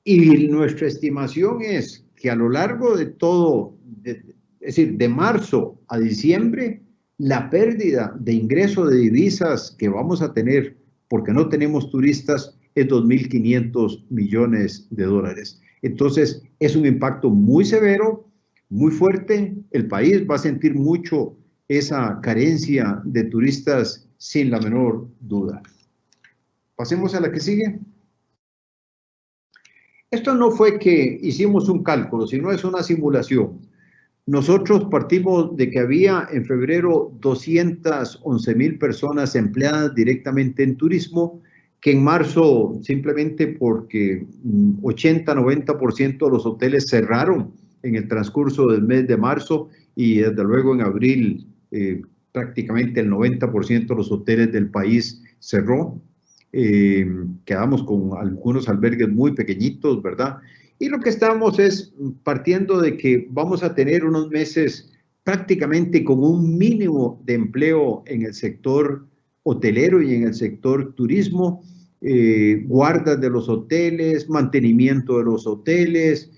S4: Y nuestra estimación es que a lo largo de todo, es decir, de marzo a diciembre, la pérdida de ingreso de divisas que vamos a tener porque no tenemos turistas es 2.500 millones de dólares. Entonces, es un impacto muy severo, muy fuerte. El país va a sentir mucho esa carencia de turistas sin la menor duda. Pasemos a la que sigue. Esto no fue que hicimos un cálculo, sino es una simulación. Nosotros partimos de que había en febrero 211,000 personas empleadas directamente en turismo, que en marzo, simplemente porque 80-90% de los hoteles cerraron en el transcurso del mes de marzo, y desde luego en abril prácticamente el 90% de los hoteles del país cerró. Quedamos con algunos albergues muy pequeñitos, ¿verdad? Y lo que estamos es partiendo de que vamos a tener unos meses prácticamente con un mínimo de empleo en el sector hotelero y en el sector turismo, guardas de los hoteles, mantenimiento de los hoteles,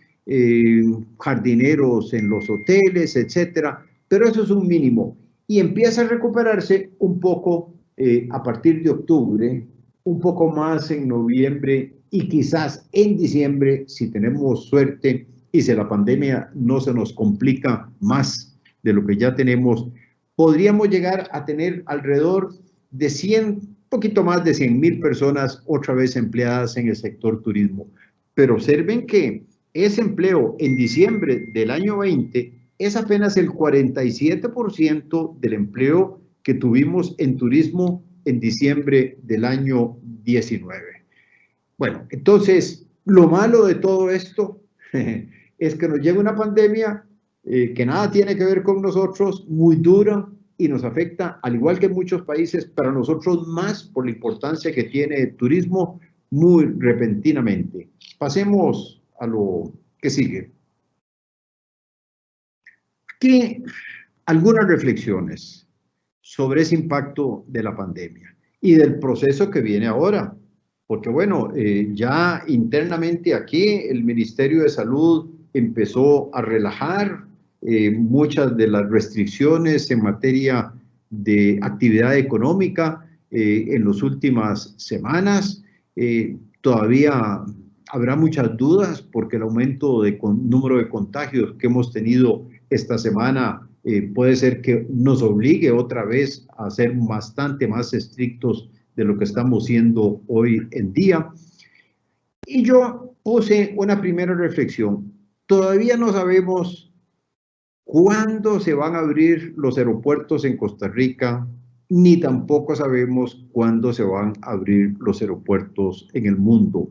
S4: jardineros en los hoteles, etcétera. Pero eso es un mínimo, y empieza a recuperarse un poco a partir de octubre, un poco más en noviembre, y quizás en diciembre, si tenemos suerte y si la pandemia no se nos complica más de lo que ya tenemos, podríamos llegar a tener alrededor de 100, poquito más de 100,000 personas otra vez empleadas en el sector turismo. Pero observen que ese empleo en diciembre del año 20 es apenas el 47% del empleo que tuvimos en turismo en diciembre del año 19. Bueno, entonces, lo malo de todo esto es que nos llega una pandemia que nada tiene que ver con nosotros, muy dura, y nos afecta, al igual que en muchos países, para nosotros más por la importancia que tiene el turismo, muy repentinamente. Pasemos a lo que sigue. Aquí algunas reflexiones sobre ese impacto de la pandemia y del proceso que viene ahora. Porque bueno, ya internamente aquí el Ministerio de Salud empezó a relajar muchas de las restricciones en materia de actividad económica en las últimas semanas. Todavía habrá muchas dudas porque el aumento de número de contagios que hemos tenido esta semana puede ser que nos obligue otra vez a ser bastante más estrictos de lo que estamos siendo hoy en día. Y yo puse una primera reflexión. Todavía no sabemos cuándo se van a abrir los aeropuertos en Costa Rica, ni tampoco sabemos cuándo se van a abrir los aeropuertos en el mundo.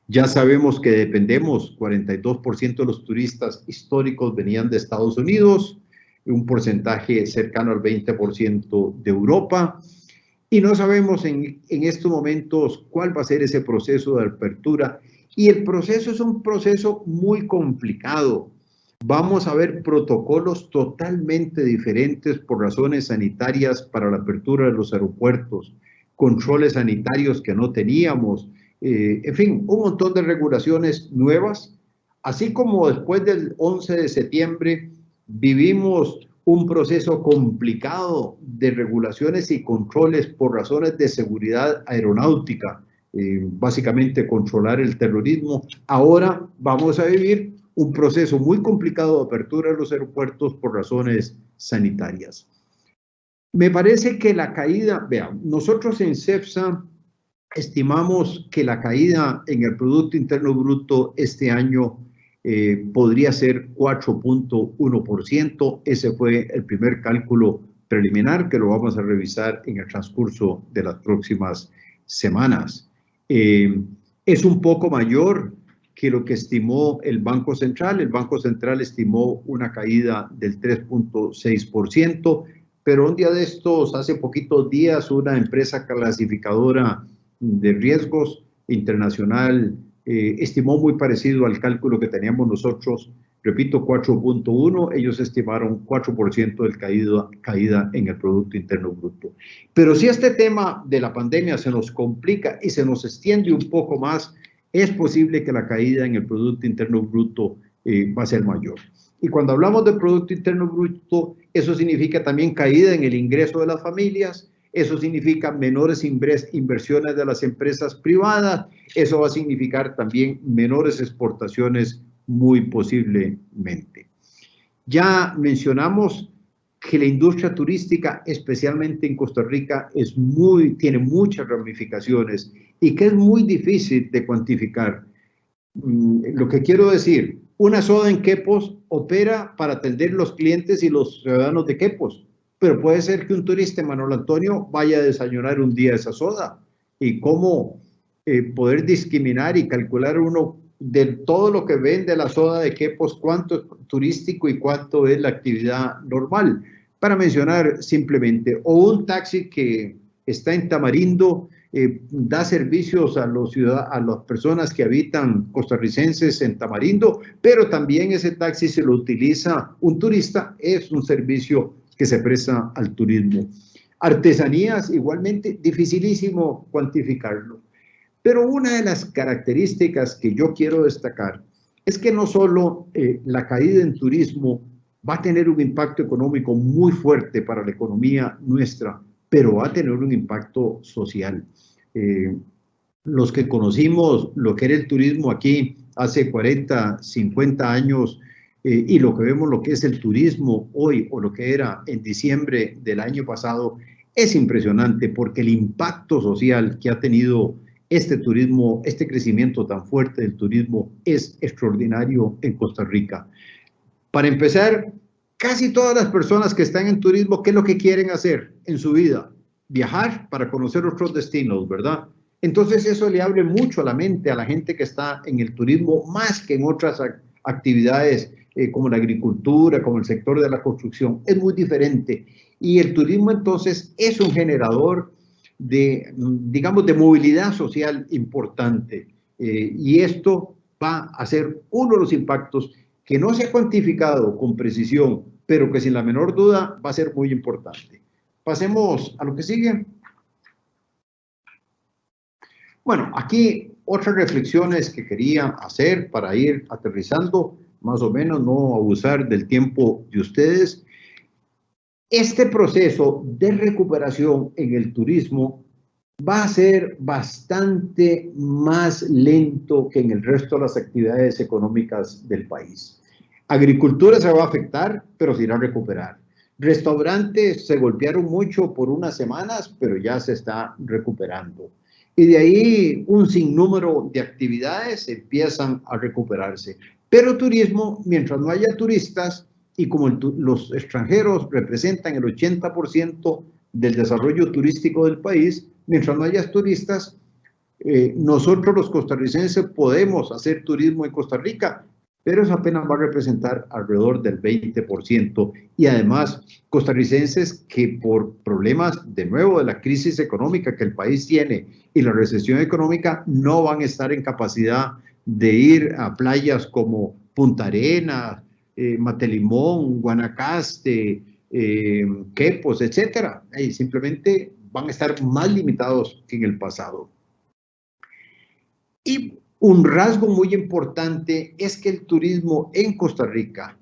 S4: Ya sabemos que dependemos, 42% de los turistas históricos venían de Estados Unidos, un porcentaje cercano al 20% de Europa, y no sabemos en estos momentos cuál va a ser ese proceso de apertura, y el proceso es un proceso muy complicado. Vamos a ver protocolos totalmente diferentes por razones sanitarias para la apertura de los aeropuertos, controles sanitarios que no teníamos, en fin, un montón de regulaciones nuevas, así como después del 11 de septiembre vivimos un proceso complicado de regulaciones y controles por razones de seguridad aeronáutica, básicamente controlar el terrorismo. Ahora vamos a vivir un proceso muy complicado de apertura de los aeropuertos por razones sanitarias. Me parece que la caída, vean, nosotros en CEPSA estimamos que la caída en el Producto Interno Bruto este año podría ser 4.1%. Ese fue el primer cálculo preliminar que lo vamos a revisar en el transcurso de las próximas semanas. Es un poco mayor que lo que estimó el Banco Central. El Banco Central estimó una caída del 3.6%, pero un día de estos, hace poquitos días, una empresa clasificadora de riesgos internacional estimó muy parecido al cálculo que teníamos nosotros, repito, 4.1, ellos estimaron 4% de caída en el Producto Interno Bruto. Pero si este tema de la pandemia se nos complica y se nos extiende un poco más, es posible que la caída en el Producto Interno Bruto va a ser mayor. Y cuando hablamos de Producto Interno Bruto, eso significa también caída en el ingreso de las familias, eso significa menores inversiones de las empresas privadas, eso va a significar también menores exportaciones muy posiblemente. Ya mencionamos que la industria turística, especialmente en Costa Rica, tiene muchas ramificaciones y que es muy difícil de cuantificar. Lo que quiero decir, una soda en Quepos opera para atender los clientes y los ciudadanos de Quepos, pero puede ser que un turista, Manuel Antonio, vaya a desayunar un día esa soda. ¿Y cómo poder discriminar y calcular uno de todo lo que vende la soda de Quepos, cuánto es turístico y cuánto es la actividad normal? Para mencionar simplemente, o un taxi que está en Tamarindo, da servicios a las personas que habitan costarricenses en Tamarindo, pero también ese taxi se lo utiliza un turista, es un servicio que se presta al turismo. Artesanías, igualmente, dificilísimo cuantificarlo. Pero una de las características que yo quiero destacar es que no solo la caída en turismo va a tener un impacto económico muy fuerte para la economía nuestra, pero va a tener un impacto social. Los que conocimos lo que era el turismo aquí hace 40, 50 años, y lo que vemos lo que es el turismo hoy o lo que era en diciembre del año pasado, es impresionante porque el impacto social que ha tenido este turismo, este crecimiento tan fuerte del turismo es extraordinario en Costa Rica. Para empezar, casi todas las personas que están en turismo, ¿qué es lo que quieren hacer en su vida? Viajar para conocer otros destinos, ¿verdad? Entonces eso le abre mucho a la mente a la gente que está en el turismo, más que en otras actividades como la agricultura, como el sector de la construcción. Es muy diferente. Y el turismo entonces es un generador de, digamos, de movilidad social importante. Y esto va a ser uno de los impactos que no se ha cuantificado con precisión, pero que sin la menor duda va a ser muy importante. Pasemos a lo que sigue. Bueno, aquí otras reflexiones que quería hacer para ir aterrizando, más o menos, no abusar del tiempo de ustedes. Este proceso de recuperación en el turismo va a ser bastante más lento que en el resto de las actividades económicas del país. Agricultura se va a afectar, pero se irá a recuperar. Restaurantes se golpearon mucho por unas semanas, pero ya se está recuperando. Y de ahí un sinnúmero de actividades empiezan a recuperarse. Pero turismo, mientras no haya turistas, y como los extranjeros representan el 80% del desarrollo turístico del país, mientras no haya turistas, nosotros los costarricenses podemos hacer turismo en Costa Rica, pero eso apenas va a representar alrededor del 20%. Y además, costarricenses que por problemas, de nuevo, de la crisis económica que el país tiene y la recesión económica, no van a estar en capacidad de ir a playas como Punta Arenas, Matelimón, Guanacaste, Quepos, etcétera. Y simplemente van a estar más limitados que en el pasado. Y un rasgo muy importante es que el turismo en Costa Rica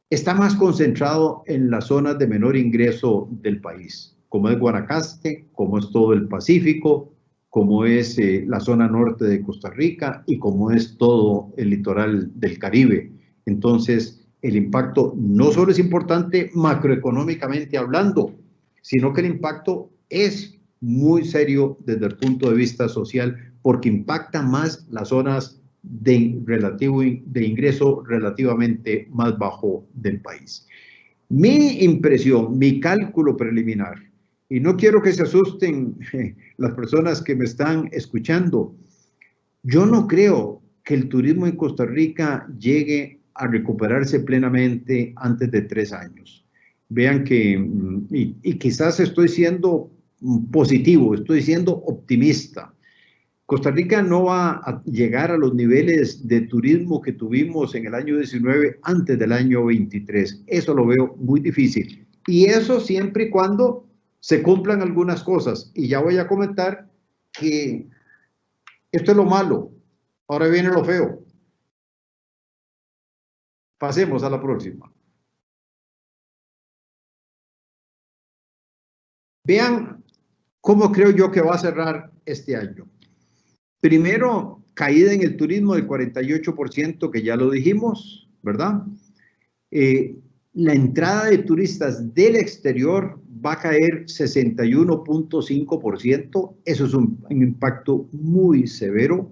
S4: está más concentrado en las zonas de menor ingreso del país, como es Guanacaste, como es todo el Pacífico, como es la zona norte de Costa Rica y como es todo el litoral del Caribe. Entonces, el impacto no solo es importante macroeconómicamente hablando, sino que el impacto es muy serio desde el punto de vista social, porque impacta más las zonas de ingreso relativamente más bajo del país. Mi impresión, mi cálculo preliminar, y no quiero que se asusten las personas que me están escuchando, yo no creo que el turismo en Costa Rica llegue a recuperarse plenamente antes de 3 años. Vean que, y quizás estoy siendo positivo, estoy siendo optimista. Costa Rica no va a llegar a los niveles de turismo que tuvimos en el año 19 antes del año 23. Eso lo veo muy difícil. Y eso siempre y cuando se cumplan algunas cosas. Y ya voy a comentar que esto es lo malo. Ahora viene lo feo. Pasemos a la próxima. Vean cómo creo yo que va a cerrar este año. Primero, caída en el turismo del 48%, que ya lo dijimos, ¿verdad? La entrada de turistas del exterior va a caer 61.5%. Eso es un impacto muy severo.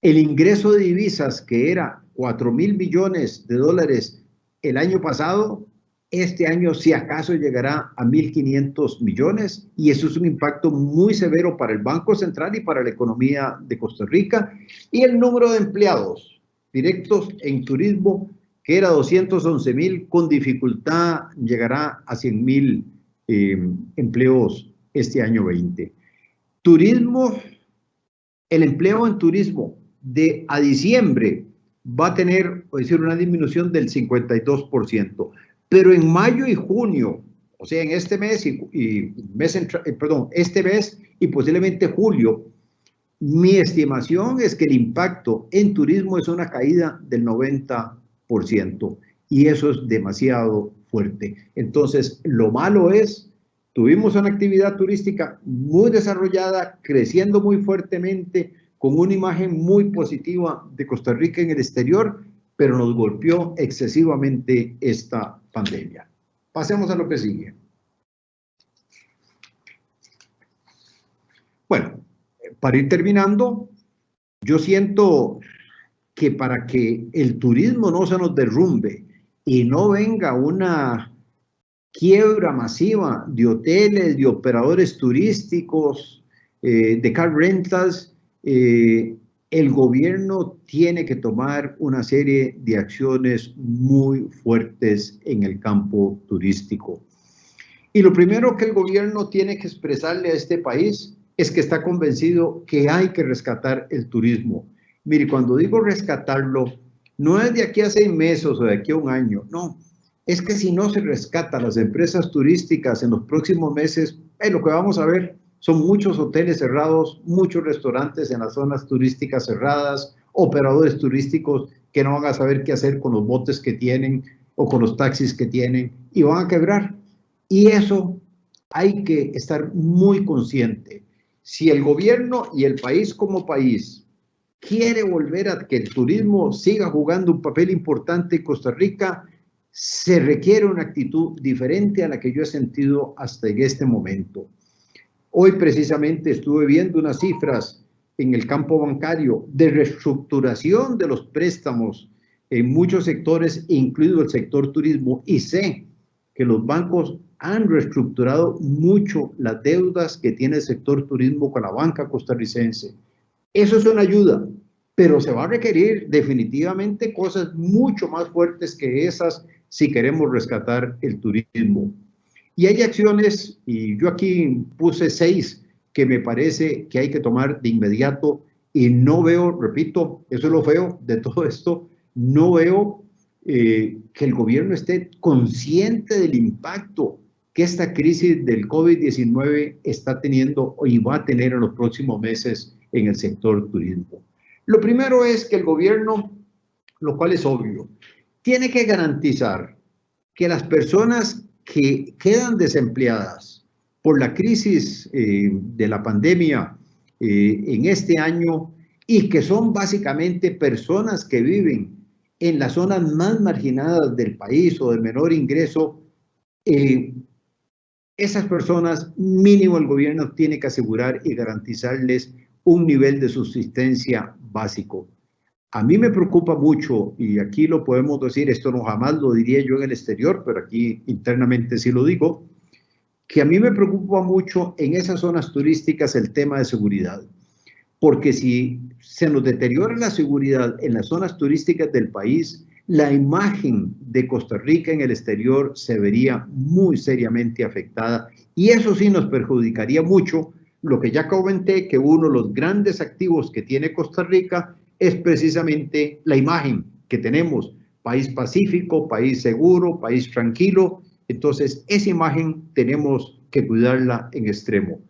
S4: El ingreso de divisas, que era 4.000 millones de dólares el año pasado, este año si acaso llegará a 1.500 millones, y eso es un impacto muy severo para el Banco Central y para la economía de Costa Rica. Y el número de empleados directos en turismo, que era 211.000, con dificultad llegará a 100.000 empleos este año 20. Turismo, el empleo en turismo de a diciembre va a tener, es decir, una disminución del 52%. Pero en mayo y junio, o sea, en este mes este mes y posiblemente julio, mi estimación es que el impacto en turismo es una caída del 90%, y eso es demasiado fuerte. Entonces, lo malo es, tuvimos una actividad turística muy desarrollada, creciendo muy fuertemente, con una imagen muy positiva de Costa Rica en el exterior, pero nos golpeó excesivamente esta pandemia. Pasemos a lo que sigue. Bueno, para ir terminando, yo siento que para que el turismo no se nos derrumbe y no venga una quiebra masiva de hoteles, de operadores turísticos, de car rentals, el gobierno tiene que tomar una serie de acciones muy fuertes en el campo turístico. Y lo primero que el gobierno tiene que expresarle a este país es que está convencido que hay que rescatar el turismo. Mire, cuando digo rescatarlo, no es de aquí a 6 meses o de aquí a un año, no. Es que si no se rescatan las empresas turísticas en los próximos meses, lo que vamos a ver son muchos hoteles cerrados, muchos restaurantes en las zonas turísticas cerradas, operadores turísticos que no van a saber qué hacer con los botes que tienen o con los taxis que tienen y van a quebrar. Y eso hay que estar muy consciente. Si el gobierno y el país como país quiere volver a que el turismo siga jugando un papel importante en Costa Rica, se requiere una actitud diferente a la que yo he sentido hasta en este momento. Hoy precisamente estuve viendo unas cifras en el campo bancario de reestructuración de los préstamos en muchos sectores, incluido el sector turismo, y sé que los bancos han reestructurado mucho las deudas que tiene el sector turismo con la banca costarricense. Eso es una ayuda, pero se va a requerir definitivamente cosas mucho más fuertes que esas si queremos rescatar el turismo. Y hay acciones, y yo aquí puse 6 que me parece que hay que tomar de inmediato, y no veo, repito, eso es lo feo de todo esto, no veo que el gobierno esté consciente del impacto que esta crisis del COVID-19 está teniendo y va a tener en los próximos meses en el sector turismo. Lo primero es que el gobierno, lo cual es obvio, tiene que garantizar que las personas que quedan desempleadas por la crisis de la pandemia en este año y que son básicamente personas que viven en las zonas más marginadas del país o de menor ingreso, esas personas mínimo el gobierno tiene que asegurar y garantizarles un nivel de subsistencia básico. A mí me preocupa mucho, y aquí lo podemos decir, esto no jamás lo diría yo en el exterior, pero aquí internamente sí lo digo, que a mí me preocupa mucho en esas zonas turísticas el tema de seguridad. Porque si se nos deteriora la seguridad en las zonas turísticas del país, la imagen de Costa Rica en el exterior se vería muy seriamente afectada y eso sí nos perjudicaría mucho. Lo que ya comenté, que uno de los grandes activos que tiene Costa Rica es precisamente la imagen que tenemos, país pacífico, país seguro, país tranquilo. Entonces, esa imagen tenemos que cuidarla en extremo.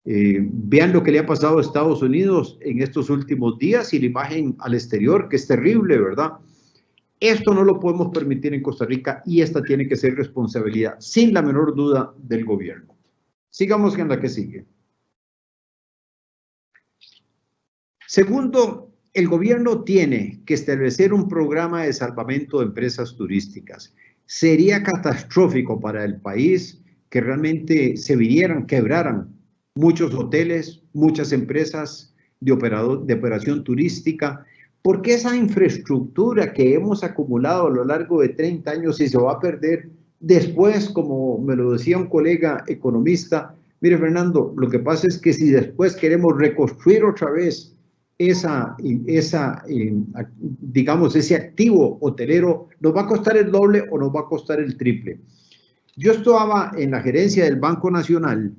S4: Vean lo que le ha pasado a Estados Unidos en estos últimos días y la imagen al exterior, que es terrible, ¿verdad? Esto no lo podemos permitir en Costa Rica y esta tiene que ser responsabilidad, sin la menor duda, del gobierno. Sigamos en la que sigue. Segundo, el gobierno tiene que establecer un programa de salvamento de empresas turísticas. Sería catastrófico para el país que realmente se vinieran, quebraran muchos hoteles, muchas empresas de operación turística, porque esa infraestructura que hemos acumulado a lo largo de 30 años y se va a perder después, como me lo decía un colega economista, mire Fernando, lo que pasa es que si después queremos reconstruir otra vez digamos, ese activo hotelero, nos va a costar el doble o nos va a costar el triple. Yo estaba en la gerencia del Banco Nacional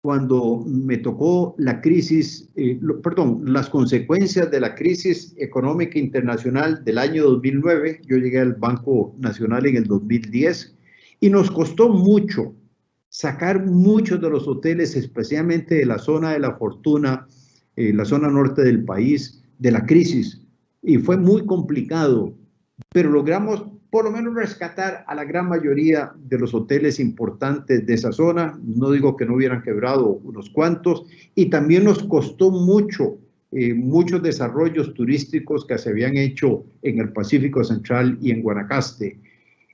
S4: cuando me tocó la crisis, las consecuencias de la crisis económica internacional del año 2009. Yo llegué al Banco Nacional en el 2010 y nos costó mucho sacar muchos de los hoteles, especialmente de la zona de la fortuna, la zona norte del país, de la crisis. Y fue muy complicado, pero logramos por lo menos rescatar a la gran mayoría de los hoteles importantes de esa zona. No digo que no hubieran quebrado unos cuantos, y también nos costó mucho, muchos desarrollos turísticos que se habían hecho en el Pacífico Central y en Guanacaste.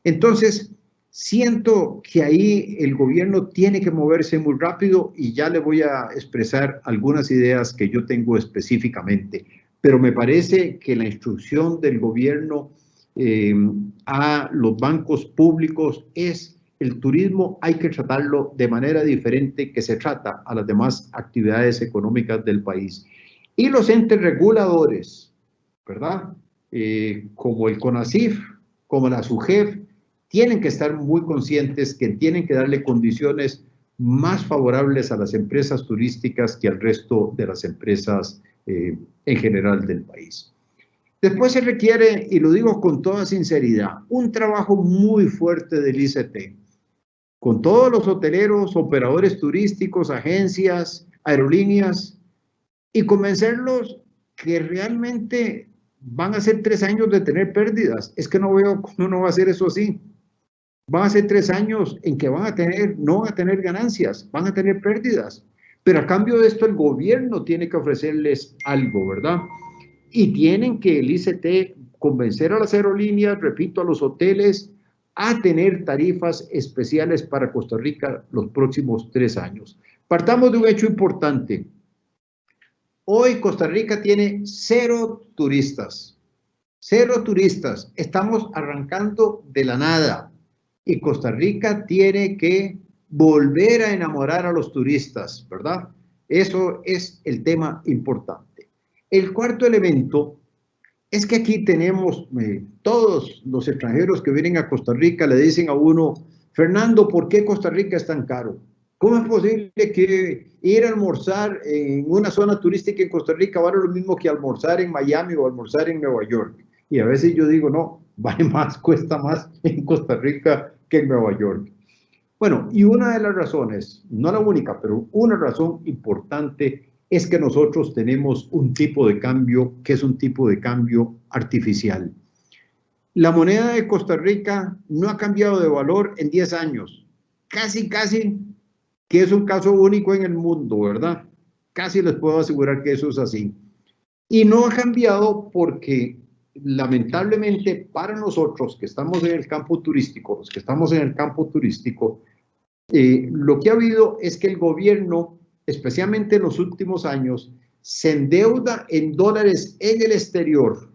S4: Entonces, siento que ahí el gobierno tiene que moverse muy rápido y ya le voy a expresar algunas ideas que yo tengo específicamente. Pero me parece que la instrucción del gobierno a los bancos públicos es el turismo hay que tratarlo de manera diferente que se trata a las demás actividades económicas del país. Y los entes reguladores, ¿verdad? Como el CONACYF, como la SUGEF, tienen que estar muy conscientes que tienen que darle condiciones más favorables a las empresas turísticas que al resto de las empresas en general del país. Después se requiere, y lo digo con toda sinceridad, un trabajo muy fuerte del ICT, con todos los hoteleros, operadores turísticos, agencias, aerolíneas, y convencerlos que realmente van a ser 3 años de tener pérdidas. Es que no veo cómo no va a ser eso así. Van a ser 3 años en que no van a tener ganancias, van a tener pérdidas. Pero a cambio de esto el gobierno tiene que ofrecerles algo, ¿verdad? Y tienen que el ICT convencer a las aerolíneas, repito, a los hoteles, a tener tarifas especiales para Costa Rica los próximos 3 años. Partamos de un hecho importante. Hoy Costa Rica tiene 0 turistas. 0 turistas. Estamos arrancando de la nada. Y Costa Rica tiene que volver a enamorar a los turistas, ¿verdad? Eso es el tema importante. El cuarto elemento es que aquí tenemos todos los extranjeros que vienen a Costa Rica le dicen a uno, Fernando, ¿por qué Costa Rica es tan caro? ¿Cómo es posible que ir a almorzar en una zona turística en Costa Rica vale lo mismo que almorzar en Miami o almorzar en Nueva York? Y a veces yo digo, no, vale más, cuesta más en Costa Rica que en Nueva York. Bueno, y una de las razones, no la única, pero una razón importante es que nosotros tenemos un tipo de cambio que es un tipo de cambio artificial. La moneda de Costa Rica no ha cambiado de valor en 10 años. Casi que es un caso único en el mundo, ¿verdad? Casi les puedo asegurar que eso es así. Y no ha cambiado porque, lamentablemente, para nosotros que estamos en el campo turístico, los que estamos en el campo turístico, lo que ha habido es que el gobierno, especialmente en los últimos años, se endeuda en dólares en el exterior,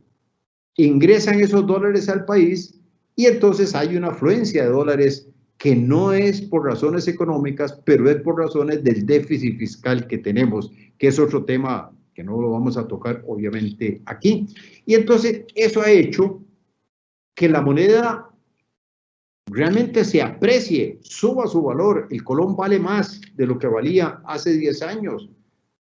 S4: ingresan esos dólares al país y entonces hay una afluencia de dólares que no es por razones económicas, pero es por razones del déficit fiscal que tenemos, que es otro tema que no lo vamos a tocar obviamente aquí. Y entonces eso ha hecho que la moneda realmente se aprecie, suba su valor. El colón vale más de lo que valía hace 10 años,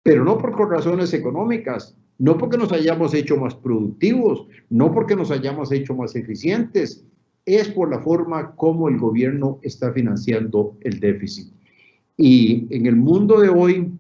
S4: pero no por razones económicas, no porque nos hayamos hecho más productivos, no porque nos hayamos hecho más eficientes, es por la forma como el gobierno está financiando el déficit. Y en el mundo de hoy,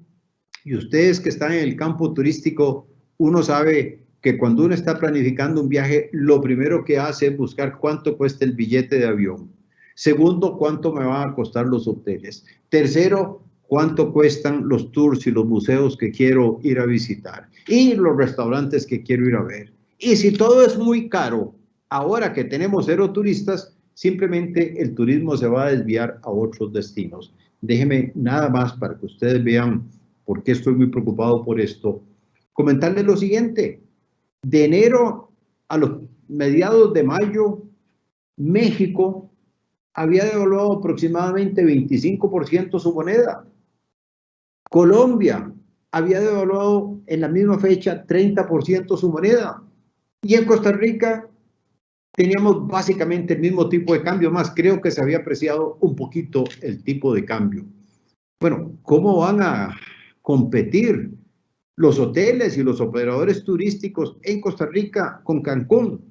S4: y ustedes que están en el campo turístico, uno sabe que cuando uno está planificando un viaje, lo primero que hace es buscar cuánto cuesta el billete de avión. Segundo, cuánto me van a costar los hoteles. Tercero, cuánto cuestan los tours y los museos que quiero ir a visitar. Y los restaurantes que quiero ir a ver. Y si todo es muy caro, ahora que tenemos 0 turistas, simplemente el turismo se va a desviar a otros destinos. Déjenme nada más para que ustedes vean por qué estoy muy preocupado por esto. Comentarles lo siguiente. De enero a los mediados de mayo, México había devaluado aproximadamente 25% su moneda. Colombia había devaluado en la misma fecha 30% su moneda. Y en Costa Rica teníamos básicamente el mismo tipo de cambio, más creo que se había apreciado un poquito el tipo de cambio. Bueno, ¿cómo van a competir los hoteles y los operadores turísticos en Costa Rica con Cancún?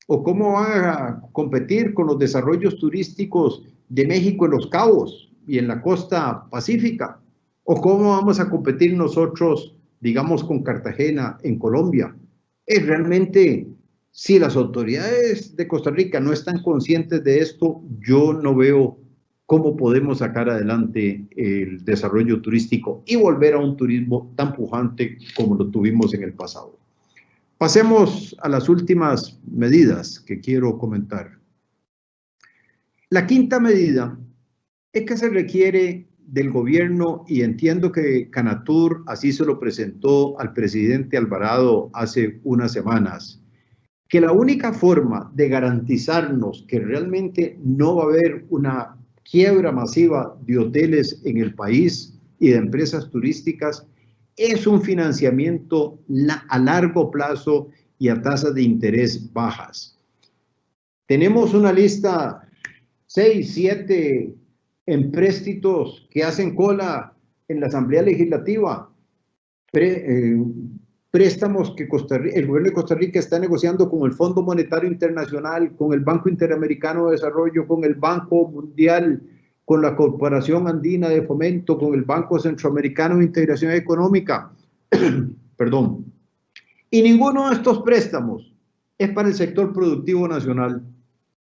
S4: ¿O cómo van a competir con los desarrollos turísticos de México en Los Cabos y en la costa pacífica? ¿O cómo vamos a competir nosotros, digamos, con Cartagena en Colombia? Es realmente, si las autoridades de Costa Rica no están conscientes de esto, yo no veo cómo podemos sacar adelante el desarrollo turístico y volver a un turismo tan pujante como lo tuvimos en el pasado. Pasemos a las últimas medidas que quiero comentar. La quinta medida es que se requiere del gobierno, y entiendo que Canatur así se lo presentó al presidente Alvarado hace unas semanas, que la única forma de garantizarnos que realmente no va a haber una quiebra masiva de hoteles en el país y de empresas turísticas es un financiamiento a largo plazo y a tasas de interés bajas. Tenemos una lista, 6, 7 empréstitos que hacen cola en la Asamblea Legislativa, préstamos que el gobierno de Costa Rica está negociando con el Fondo Monetario Internacional, con el Banco Interamericano de Desarrollo, con el Banco Mundial, con la Corporación Andina de Fomento, con el Banco Centroamericano de Integración Económica. Perdón. Y ninguno de estos préstamos es para el sector productivo nacional.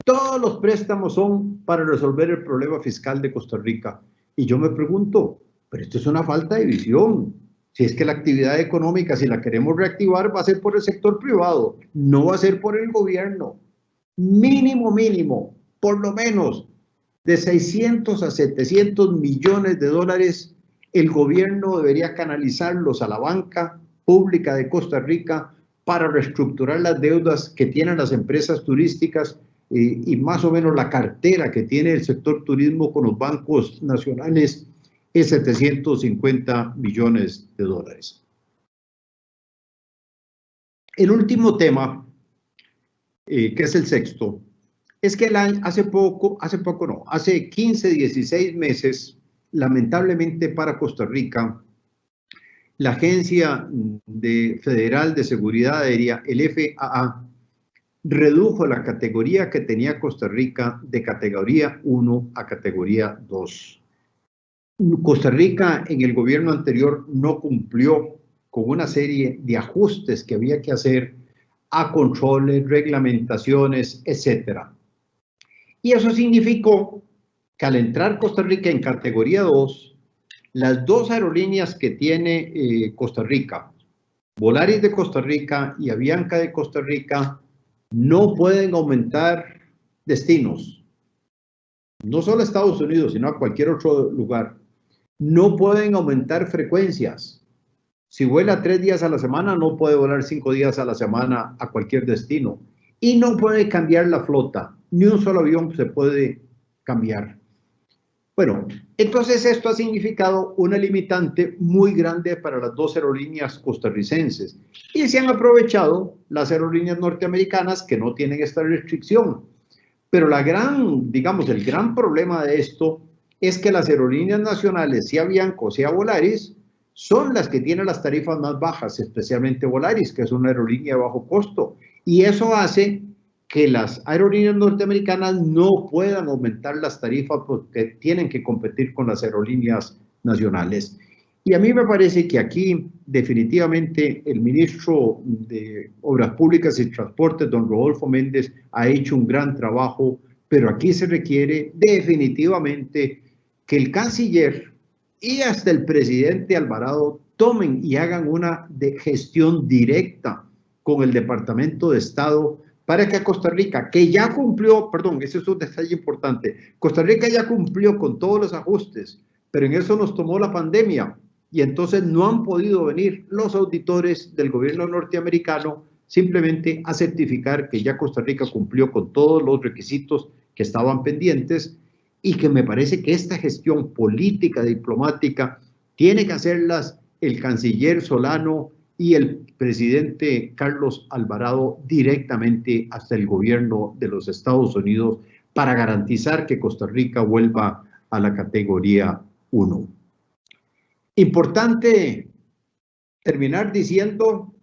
S4: Todos los préstamos son para resolver el problema fiscal de Costa Rica. Y yo me pregunto, pero esto es una falta de visión. Si es que la actividad económica, si la queremos reactivar, va a ser por el sector privado, no va a ser por el gobierno. Mínimo, por lo menos, de 600 a 700 millones de dólares, el gobierno debería canalizarlos a la banca pública de Costa Rica para reestructurar las deudas que tienen las empresas turísticas y más o menos la cartera que tiene el sector turismo con los bancos nacionales es 750 millones de dólares. El último tema, que es el sexto, es que hace 15, 16 meses, lamentablemente para Costa Rica, la Agencia Federal de Seguridad Aérea, el FAA, redujo la categoría que tenía Costa Rica de categoría 1 a categoría 2. Costa Rica en el gobierno anterior no cumplió con una serie de ajustes que había que hacer a controles, reglamentaciones, etc. Y eso significó que al entrar Costa Rica en categoría 2, las dos aerolíneas que tiene Costa Rica, Volaris de Costa Rica y Avianca de Costa Rica, no pueden aumentar destinos, no solo a Estados Unidos, sino a cualquier otro lugar. No pueden aumentar frecuencias. Si vuela 3 días a la semana, no puede volar 5 días a la semana a cualquier destino. Y no puede cambiar la flota. Ni un solo avión se puede cambiar. Bueno, entonces esto ha significado una limitante muy grande para las dos aerolíneas costarricenses. Y se han aprovechado las aerolíneas norteamericanas que no tienen esta restricción. Pero el gran problema de esto es que las aerolíneas nacionales, sea Avianca o sea Volaris, son las que tienen las tarifas más bajas, especialmente Volaris, que es una aerolínea de bajo costo. Y eso hace que las aerolíneas norteamericanas no puedan aumentar las tarifas porque tienen que competir con las aerolíneas nacionales. Y a mí me parece que aquí definitivamente el ministro de Obras Públicas y Transportes, don Rodolfo Méndez, ha hecho un gran trabajo, pero aquí se requiere definitivamente que el canciller y hasta el presidente Alvarado tomen y hagan una gestión directa con el Departamento de Estado para que Costa Rica, que ya cumplió, perdón, ese es un detalle importante, Costa Rica ya cumplió con todos los ajustes, pero en eso nos tomó la pandemia y entonces no han podido venir los auditores del gobierno norteamericano simplemente a certificar que ya Costa Rica cumplió con todos los requisitos que estaban pendientes y que me parece que esta gestión política, diplomática, tiene que hacerlas el canciller Solano y el presidente Carlos Alvarado directamente hasta el gobierno de los Estados Unidos para garantizar que Costa Rica vuelva a la categoría 1. Importante terminar diciendo,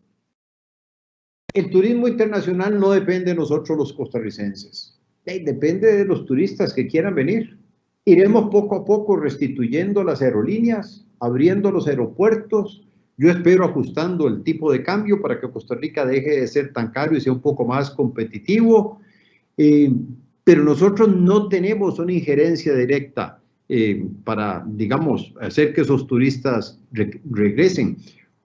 S4: el turismo internacional no depende de nosotros los costarricenses, depende de los turistas que quieran venir. Iremos poco a poco restituyendo las aerolíneas, abriendo los aeropuertos. Yo espero ajustando el tipo de cambio para que Costa Rica deje de ser tan caro y sea un poco más competitivo. Pero nosotros no tenemos una injerencia directa para, digamos, hacer que esos turistas regresen.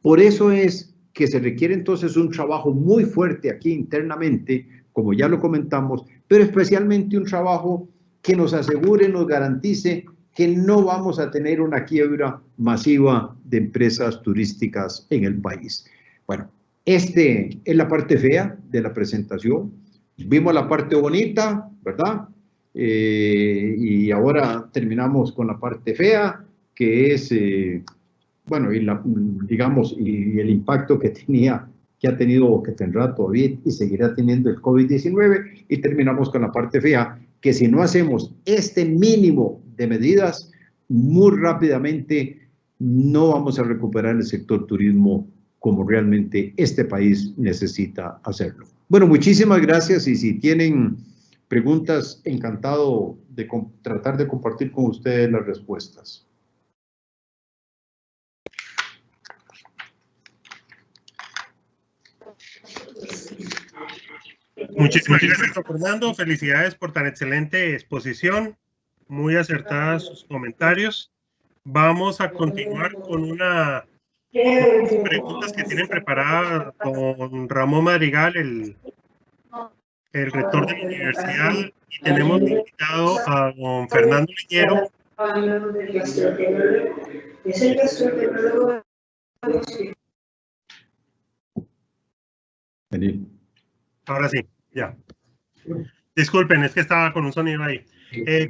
S4: Por eso es que se requiere entonces un trabajo muy fuerte aquí internamente, como ya lo comentamos, pero especialmente un trabajo que nos asegure, nos garantice que no vamos a tener una quiebra masiva de empresas turísticas en el país. Bueno, Este es la parte fea de la presentación. Vimos la parte bonita, ¿verdad? Y ahora terminamos con la parte fea, que es, bueno, digamos, y el impacto que ha tenido, que tendrá todavía y seguirá teniendo el COVID-19, y terminamos con la parte fea, que si no hacemos este mínimo de medidas, muy rápidamente no vamos a recuperar el sector turismo como realmente este país necesita hacerlo. Bueno, muchísimas gracias, y si tienen preguntas, encantado de tratar de compartir con ustedes las respuestas.
S2: Muchísimas gracias, don Fernando. Felicidades por tan excelente exposición. Muy acertadas sus comentarios. Vamos a continuar con unas preguntas que tienen preparada don Ramón Madrigal, el rector de la universidad, y tenemos invitado a don Fernando Leñero. Ahora sí, ya. Disculpen, es que estaba con un sonido ahí.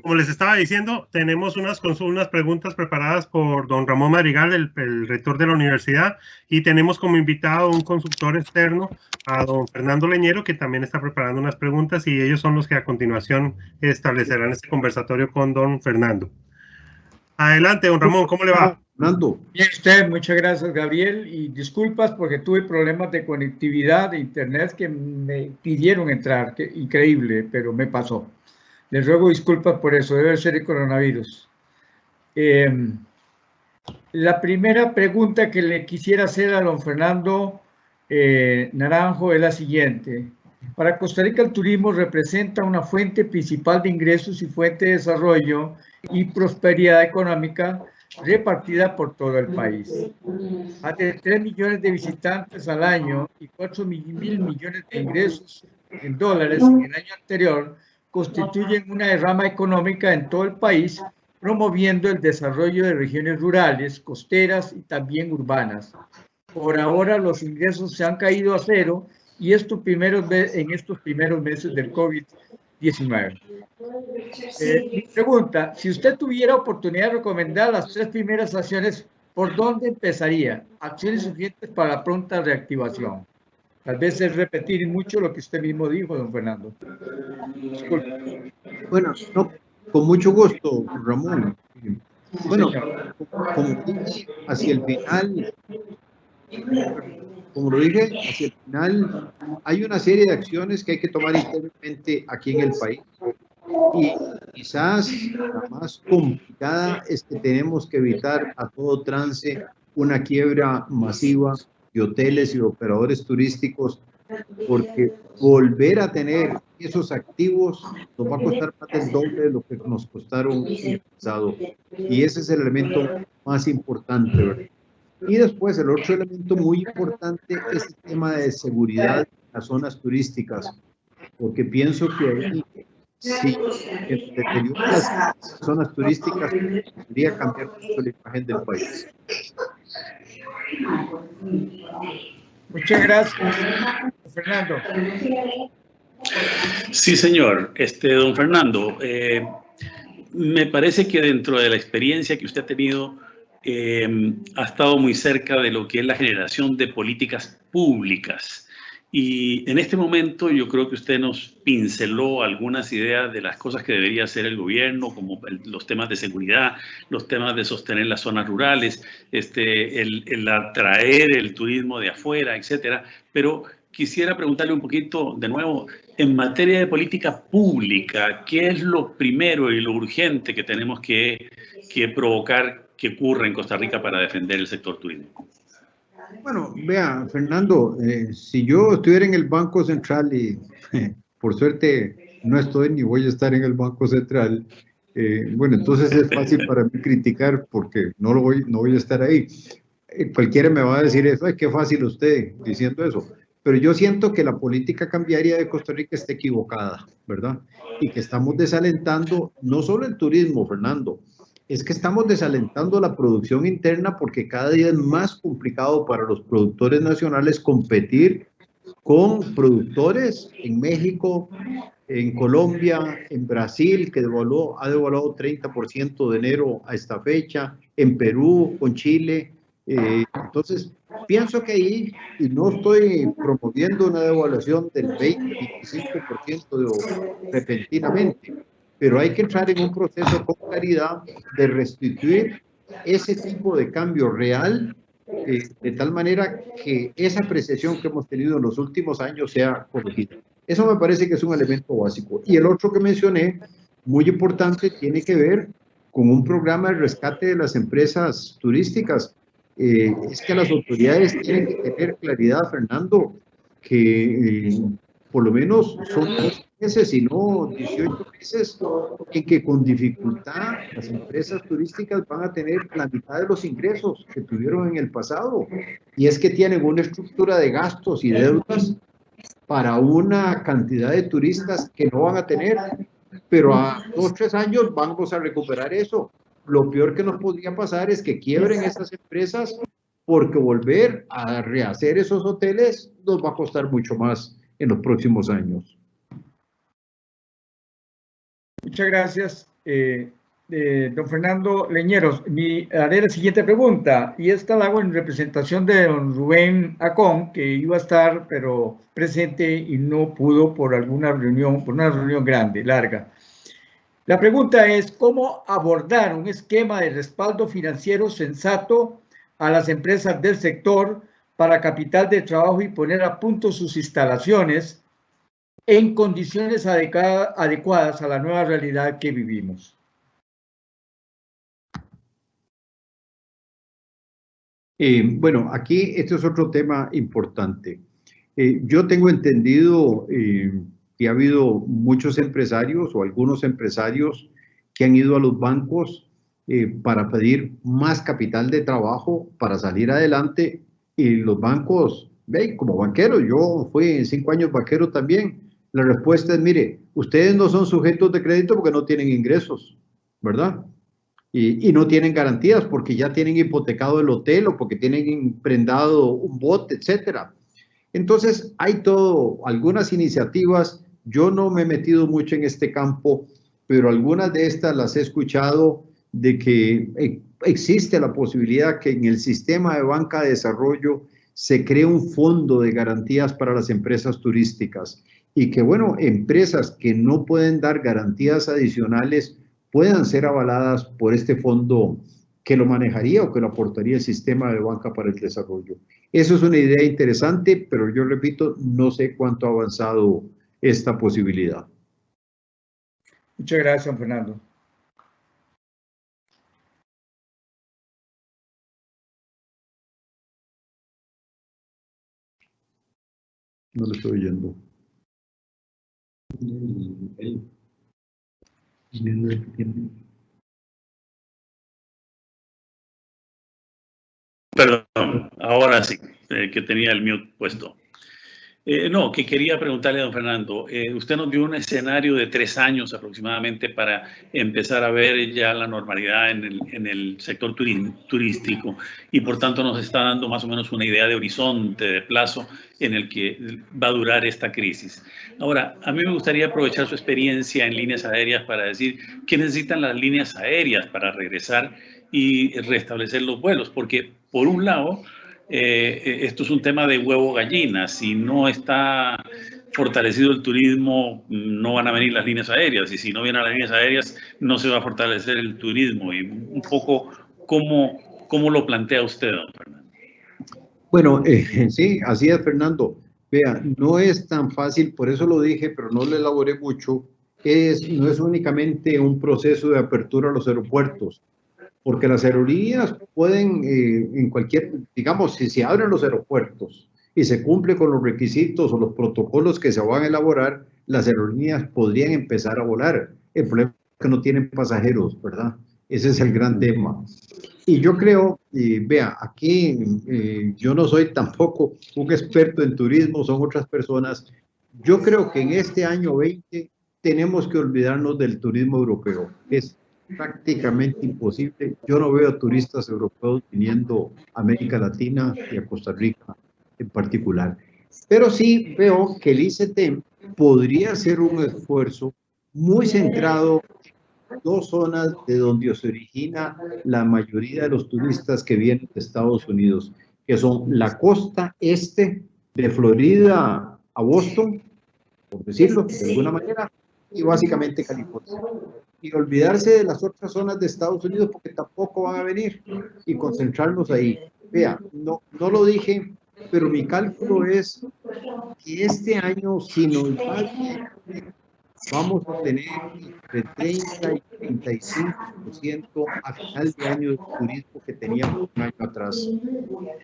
S2: Como les estaba diciendo, tenemos unas preguntas preparadas por don Ramón Madrigal, el rector de la universidad, y tenemos como invitado a un consultor externo, a don Fernando Leñero, que también está preparando unas preguntas, y ellos son los que a continuación establecerán este conversatorio con don Fernando. Adelante, don Ramón, ¿cómo le va?
S4: Fernando.
S6: Bien, usted, muchas gracias, Gabriel, y disculpas porque tuve problemas de conectividad de internet que me pidieron entrar, que increíble, pero me pasó. Les ruego disculpas por eso, debe ser el coronavirus. La primera pregunta que le quisiera hacer a don Fernando Naranjo es la siguiente. Para Costa Rica, el turismo representa una fuente principal de ingresos y fuente de desarrollo y prosperidad económica repartida por todo el país. Más de 3 millones de visitantes al año y 4.000 millones de ingresos en dólares en el año anterior constituyen una derrama económica en todo el país, promoviendo el desarrollo de regiones rurales, costeras y también urbanas. Por ahora los ingresos se han caído a cero y en estos primeros meses del COVID-19. Mi pregunta, si usted tuviera oportunidad de recomendar las 3 primeras acciones, ¿por dónde empezaría? Acciones suficientes para la pronta reactivación. Tal vez es repetir mucho lo que usted mismo dijo, don Fernando. Disculpe.
S4: Bueno, no, con mucho gusto, Ramón. Bueno, como dije, hacia el final, hay una serie de acciones que hay que tomar internamente aquí en el país. Y quizás la más complicada es que tenemos que evitar a todo trance una quiebra masiva de hoteles y operadores turísticos, porque volver a tener esos activos nos va a costar más del doble de lo que nos costaron en el pasado. Y ese es el elemento más importante, ¿verdad? Y después el otro elemento muy importante es el tema de seguridad en las zonas turísticas, porque pienso que ahí, si el deterioro de las zonas turísticas podría cambiar mucho la imagen del país.
S6: Muchas gracias, Fernando.
S3: Sí, señor. Don Fernando, me parece que dentro de la experiencia que usted ha tenido, ha estado muy cerca de lo que es la generación de políticas públicas. Y en este momento yo creo que usted nos pinceló algunas ideas de las cosas que debería hacer el gobierno, como los temas de seguridad, los temas de sostener las zonas rurales, el atraer el turismo de afuera, etcétera. Pero quisiera preguntarle un poquito de nuevo, en materia de política pública, ¿qué es lo primero y lo urgente que tenemos que provocar que ocurra en Costa Rica para defender el sector turismo?
S4: Bueno, vea, Fernando, si yo estuviera en el Banco Central y por suerte no estoy ni voy a estar en el Banco Central, bueno, entonces es fácil para mí criticar porque no voy a estar ahí. Cualquiera me va a decir eso, ay, qué fácil usted diciendo eso. Pero yo siento que la política cambiaria de Costa Rica está equivocada, ¿verdad? Y que estamos desalentando no solo el turismo, Fernando, es que estamos desalentando la producción interna porque cada día es más complicado para los productores nacionales competir con productores en México, en Colombia, en Brasil, que ha devaluado 30% de enero a esta fecha, en Perú, con Chile. Entonces, pienso que ahí, y no estoy promoviendo una devaluación del 20-25% repentinamente, pero hay que entrar en un proceso con claridad de restituir ese tipo de cambio real, de tal manera que esa apreciación que hemos tenido en los últimos años sea corregida. Eso me parece que es un elemento básico. Y el otro que mencioné, muy importante, tiene que ver con un programa de rescate de las empresas turísticas. Es que las autoridades tienen que tener claridad, Fernando, que por lo menos son 2 meses y no 18 meses en que con dificultad las empresas turísticas van a tener la mitad de los ingresos que tuvieron en el pasado. Y es que tienen una estructura de gastos y deudas para una cantidad de turistas que no van a tener, pero a 2 o 3 años vamos a recuperar eso. Lo peor que nos podría pasar es que quiebren esas empresas, porque volver a rehacer esos hoteles nos va a costar mucho más en los próximos años.
S6: Muchas gracias, don Fernando Leñeros. Haré la siguiente pregunta, y esta la hago en representación de don Rubén Acón, que iba a estar pero presente y no pudo por una reunión grande, larga. La pregunta es: ¿cómo abordar un esquema de respaldo financiero sensato a las empresas del sector para capital de trabajo y poner a punto sus instalaciones en condiciones adecuadas a la nueva realidad que vivimos?
S4: Bueno, aquí este es otro tema importante. Yo tengo entendido que ha habido muchos empresarios o algunos empresarios que han ido a los bancos para pedir más capital de trabajo para salir adelante, y los bancos, como banquero, yo fui 5 años banquero también, la respuesta es: mire, ustedes no son sujetos de crédito porque no tienen ingresos, ¿verdad? Y no tienen garantías porque ya tienen hipotecado el hotel o porque tienen prendado un bote, etcétera. Entonces, hay algunas iniciativas. Yo no me he metido mucho en este campo, pero algunas de estas las he escuchado, de que existe la posibilidad que en el sistema de banca de desarrollo se cree un fondo de garantías para las empresas turísticas, y que, bueno, empresas que no pueden dar garantías adicionales puedan ser avaladas por este fondo que lo manejaría o que lo aportaría el sistema de banca para el desarrollo. Eso es una idea interesante, pero yo repito, no sé cuánto ha avanzado esta posibilidad.
S6: Muchas gracias, don Fernando.
S4: No lo estoy oyendo.
S3: Perdón, ahora sí, que tenía el mute puesto. No, que quería preguntarle a don Fernando, usted nos dio un escenario de 3 años aproximadamente para empezar a ver ya la normalidad en el sector turístico, y por tanto nos está dando más o menos una idea de horizonte, de plazo en el que va a durar esta crisis. Ahora, a mí me gustaría aprovechar su experiencia en líneas aéreas para decir qué necesitan las líneas aéreas para regresar y restablecer los vuelos, porque por un lado, esto es un tema de huevo gallina. Si no está fortalecido el turismo, no van a venir las líneas aéreas, y si no vienen las líneas aéreas, no se va a fortalecer el turismo. Y un poco, ¿cómo lo plantea usted, don Fernando?
S4: Bueno, sí, así es, Fernando. Vea, no es tan fácil, por eso lo dije, pero no lo elaboré mucho. No es únicamente un proceso de apertura a los aeropuertos, porque las aerolíneas pueden, digamos, si se abren los aeropuertos y se cumple con los requisitos o los protocolos que se van a elaborar, las aerolíneas podrían empezar a volar. El problema es que no tienen pasajeros, ¿verdad? Ese es el gran tema. Y yo creo, vea, aquí yo no soy tampoco un experto en turismo, son otras personas. Yo creo que en este año 20 tenemos que olvidarnos del turismo europeo. Es prácticamente imposible. Yo no veo turistas europeos viniendo a América Latina y a Costa Rica en particular. Pero sí veo que el ICT podría hacer un esfuerzo muy centrado en dos zonas de donde se origina la mayoría de los turistas que vienen de Estados Unidos, que son la costa este de Florida a Boston, por decirlo de alguna manera, y básicamente California. Y olvidarse de las otras zonas de Estados Unidos porque tampoco van a venir y concentrarnos ahí. Vea, no lo dije, pero mi cálculo es que este año, si nos va bien, vamos a tener entre 30 y 35% a final de año de turismo que teníamos un año atrás.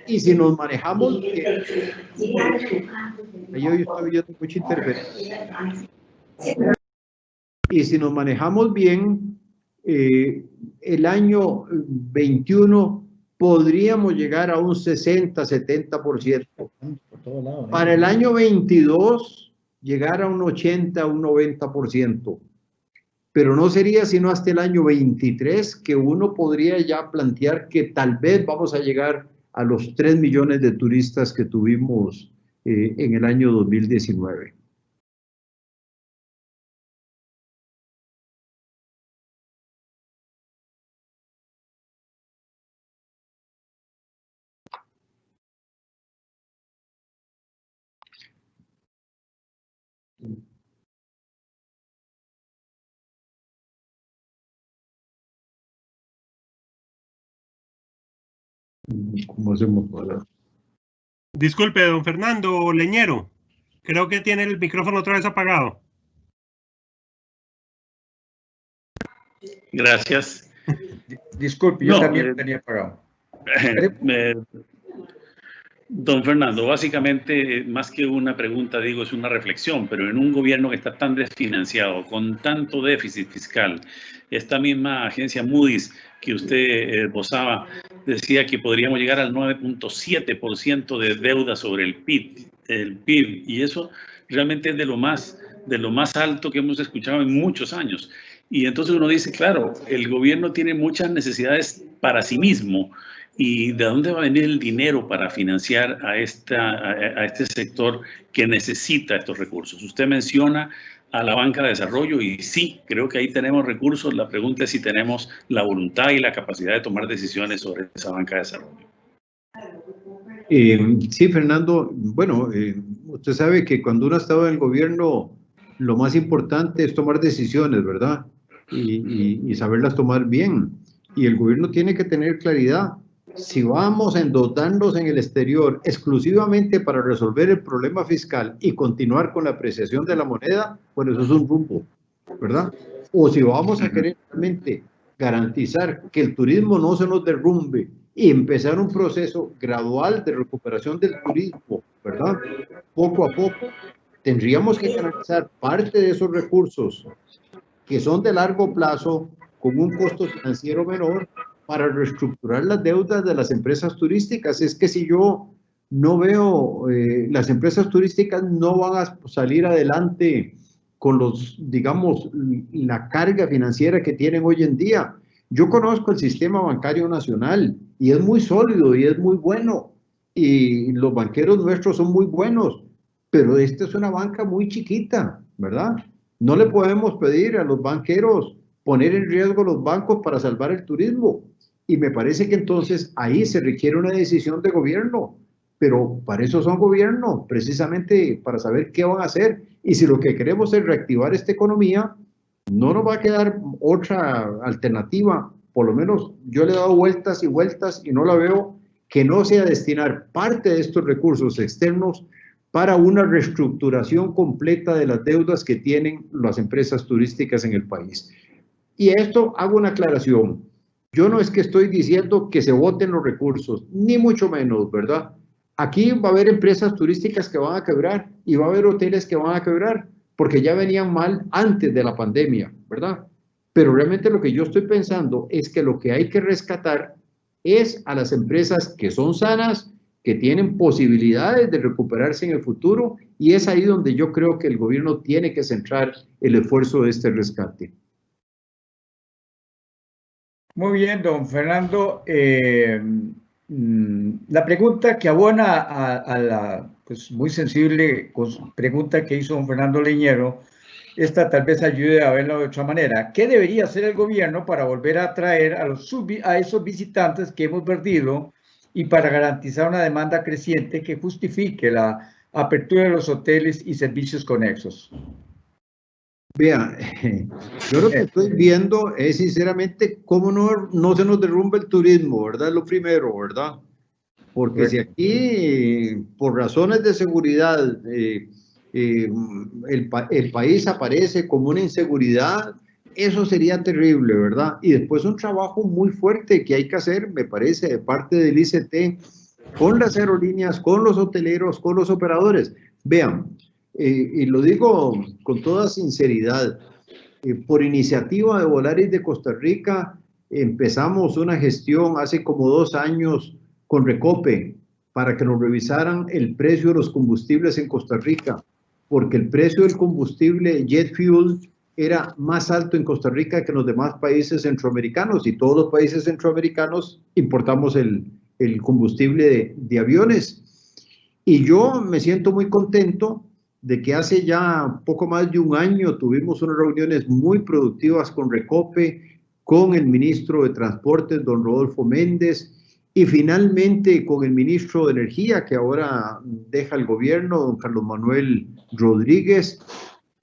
S4: Y si nos manejamos bien, yo estoy viendo mucha interferencia. Y si nos manejamos bien, el año 21 podríamos llegar a un 60-70%. Para el año 22, llegar a un 80, un 90%. Pero no sería sino hasta el año 23 que uno podría ya plantear que tal vez vamos a llegar a los 3 millones de turistas que tuvimos en el año 2019. ¿Cómo hacemos para?
S2: Disculpe, don Fernando Leñero. Creo que tiene el micrófono otra vez apagado.
S3: Gracias.
S6: Disculpe, yo también tenía apagado.
S3: Don Fernando, básicamente, más que una pregunta, digo, es una reflexión, pero en un gobierno que está tan desfinanciado, con tanto déficit fiscal, esta misma agencia Moody's que usted esbozaba, decía que podríamos llegar al 9.7% de deuda sobre el PIB, y eso realmente es de lo más alto que hemos escuchado en muchos años. Y entonces uno dice, claro, el gobierno tiene muchas necesidades para sí mismo. ¿Y de dónde va a venir el dinero para financiar a este sector que necesita estos recursos? Usted menciona a la banca de desarrollo y sí, creo que ahí tenemos recursos. La pregunta es si tenemos la voluntad y la capacidad de tomar decisiones sobre esa banca de desarrollo.
S4: Sí, Fernando. Bueno, usted sabe que cuando uno estaba en el gobierno, lo más importante es tomar decisiones, ¿verdad? Y saberlas tomar bien. Y el gobierno tiene que tener claridad. Si vamos a endeudarnos en el exterior exclusivamente para resolver el problema fiscal y continuar con la apreciación de la moneda, bueno, eso es un rumbo, ¿verdad? O si vamos a querer realmente garantizar que el turismo no se nos derrumbe y empezar un proceso gradual de recuperación del turismo, ¿verdad? Poco a poco, tendríamos que garantizar parte de esos recursos que son de largo plazo con un costo financiero menor para reestructurar las deudas de las empresas turísticas. Es que si yo no veo, las empresas turísticas no van a salir adelante con los, digamos, la carga financiera que tienen hoy en día. Yo conozco el sistema bancario nacional y es muy sólido y es muy bueno y los banqueros nuestros son muy buenos, pero esta es una banca muy chiquita, ¿verdad? No le podemos pedir a los banqueros poner en riesgo los bancos para salvar el turismo. Y me parece que entonces ahí se requiere una decisión de gobierno, pero para eso son gobiernos, precisamente para saber qué van a hacer. Y si lo que queremos es reactivar esta economía, no nos va a quedar otra alternativa. Por lo menos yo le he dado vueltas y vueltas y no la veo, que no sea destinar parte de estos recursos externos para una reestructuración completa de las deudas que tienen las empresas turísticas en el país. Y esto hago una aclaración. Yo no es que estoy diciendo que se voten los recursos, ni mucho menos, ¿verdad? Aquí va a haber empresas turísticas que van a quebrar y va a haber hoteles que van a quebrar porque ya venían mal antes de la pandemia, ¿verdad? Pero realmente lo que yo estoy pensando es que lo que hay que rescatar es a las empresas que son sanas, que tienen posibilidades de recuperarse en el futuro, y es ahí donde yo creo que el gobierno tiene que centrar el esfuerzo de este rescate.
S6: Muy bien, don Fernando. La pregunta que abona a la pues, muy sensible pregunta que hizo don Fernando Leñero, esta tal vez ayude a verlo de otra manera. ¿Qué debería hacer el gobierno para volver a atraer a esos visitantes que hemos perdido y para garantizar una demanda creciente que justifique la apertura de los hoteles y servicios conexos?
S4: Vea, yo lo que estoy viendo es sinceramente cómo no se nos derrumba el turismo, ¿verdad? Lo primero, ¿verdad? Porque si aquí, por razones de seguridad, el país aparece como una inseguridad, eso sería terrible, ¿verdad? Y después un trabajo muy fuerte que hay que hacer, me parece, de parte del ICT, con las aerolíneas, con los hoteleros, con los operadores. Vean, y lo digo con toda sinceridad, por iniciativa de Volaris de Costa Rica, empezamos una gestión hace como 2 años con Recope para que nos revisaran el precio de los combustibles en Costa Rica, porque el precio del combustible jet fuel era más alto en Costa Rica que en los demás países centroamericanos, y todos los países centroamericanos importamos el combustible de aviones. Y yo me siento muy contento de que hace ya poco más de 1 año tuvimos unas reuniones muy productivas con Recope, con el ministro de Transportes, don Rodolfo Méndez, y finalmente con el ministro de Energía, que ahora deja el gobierno, don Carlos Manuel Rodríguez,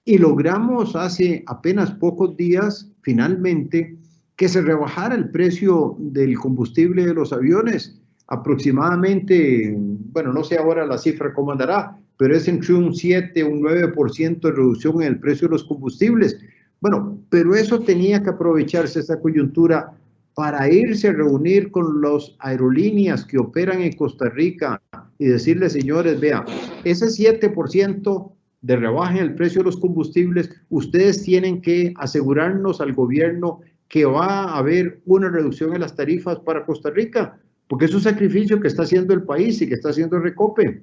S4: y logramos hace apenas pocos días, finalmente, que se rebajara el precio del combustible de los aviones, aproximadamente, bueno, no sé ahora la cifra cómo andará, pero es entre un 7 un 9% de reducción en el precio de los combustibles. Bueno, pero eso tenía que aprovecharse esta coyuntura para irse a reunir con las aerolíneas que operan en Costa Rica y decirles, señores, vean, ese 7% de rebaja en el precio de los combustibles, ustedes tienen que asegurarnos al gobierno que va a haber una reducción en las tarifas para Costa Rica, porque es un sacrificio que está haciendo el país y que está haciendo Recope,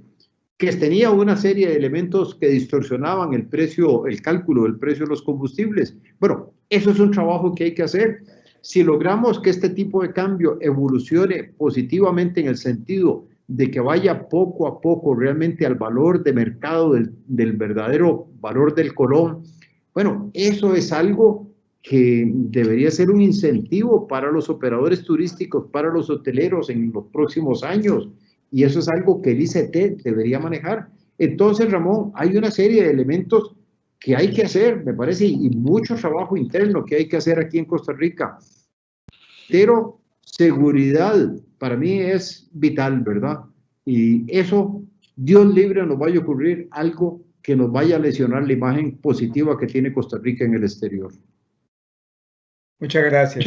S4: que tenía una serie de elementos que distorsionaban el precio, el cálculo del precio de los combustibles. Bueno, eso es un trabajo que hay que hacer. Si logramos que este tipo de cambio evolucione positivamente en el sentido de que vaya poco a poco realmente al valor de mercado del verdadero valor del colón, bueno, eso es algo que debería ser un incentivo para los operadores turísticos, para los hoteleros en los próximos años, y eso es algo que el ICT debería manejar. Entonces, Ramón, hay una serie de elementos que hay que hacer, me parece, y mucho trabajo interno que hay que hacer aquí en Costa Rica. Pero seguridad para mí es vital, ¿verdad? Y eso, Dios libre, nos vaya a ocurrir algo que nos vaya a lesionar la imagen positiva que tiene Costa Rica en el exterior.
S6: Muchas gracias.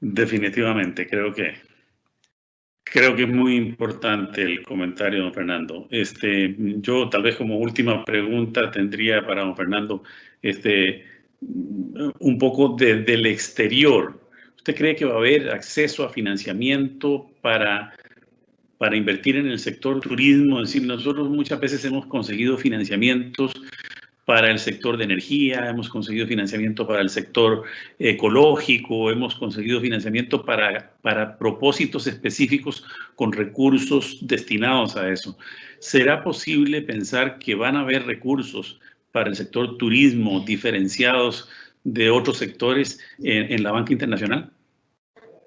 S3: Definitivamente, creo que es muy importante el comentario de don Fernando. Yo tal vez como última pregunta tendría para don Fernando un poco del exterior. ¿Usted cree que va a haber acceso a financiamiento para invertir en el sector turismo? Es decir, nosotros muchas veces hemos conseguido financiamientos para el sector de energía, hemos conseguido financiamiento para el sector ecológico, hemos conseguido financiamiento para propósitos específicos con recursos destinados a eso. ¿Será posible pensar que van a haber recursos para el sector turismo diferenciados de otros sectores en la banca internacional?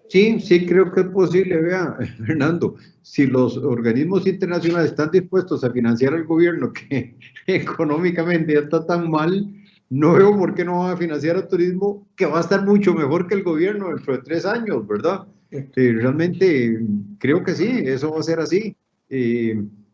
S4: Sí, sí creo que es posible. Vea, Fernando, si los organismos internacionales están dispuestos a financiar al gobierno que económicamente ya está tan mal, no veo por qué no van a financiar al turismo, que va a estar mucho mejor que el gobierno dentro de 3 años, ¿verdad? Realmente creo que sí, eso va a ser así.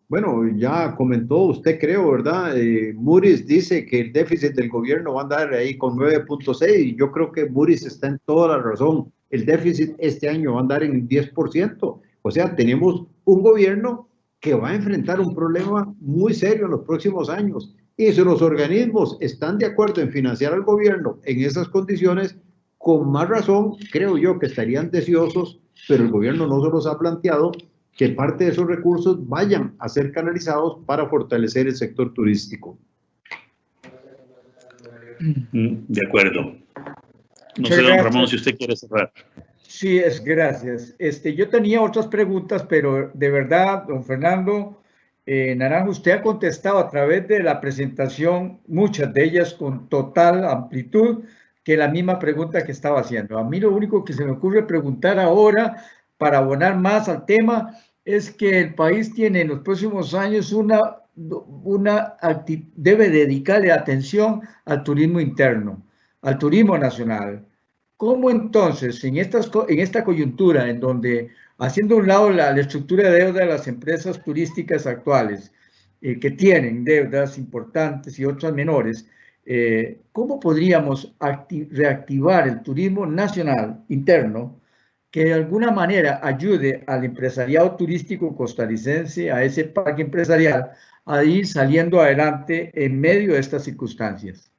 S4: Bueno, ya comentó usted, creo, ¿verdad? Moody's dice que el déficit del gobierno va a andar ahí con 9.6, y yo creo que Moody's está en toda la razón. El déficit este año va a andar en 10%. O sea, tenemos un gobierno que va a enfrentar un problema muy serio en los próximos años. Y si los organismos están de acuerdo en financiar al gobierno en esas condiciones, con más razón, creo yo que estarían deseosos, pero el gobierno no se los ha planteado, que parte de esos recursos vayan a ser canalizados para fortalecer el sector turístico.
S3: De acuerdo. No
S6: Muchas
S3: sé, don
S6: gracias.
S3: Ramón, si usted quiere cerrar.
S6: Sí, gracias. Yo tenía otras preguntas, pero de verdad, don Fernando Naranjo, usted ha contestado a través de la presentación, muchas de ellas con total amplitud, que la misma pregunta que estaba haciendo. A mí lo único que se me ocurre preguntar ahora, para abonar más al tema, es que el país tiene en los próximos años debe dedicarle atención al turismo interno, al turismo nacional. ¿Cómo entonces, en esta coyuntura en donde, haciendo a un lado la estructura de deuda de las empresas turísticas actuales, que tienen deudas importantes y otras menores, cómo podríamos reactivar el turismo nacional interno que de alguna manera ayude al empresariado turístico costarricense, a ese parque empresarial, a ir saliendo adelante en medio de estas circunstancias?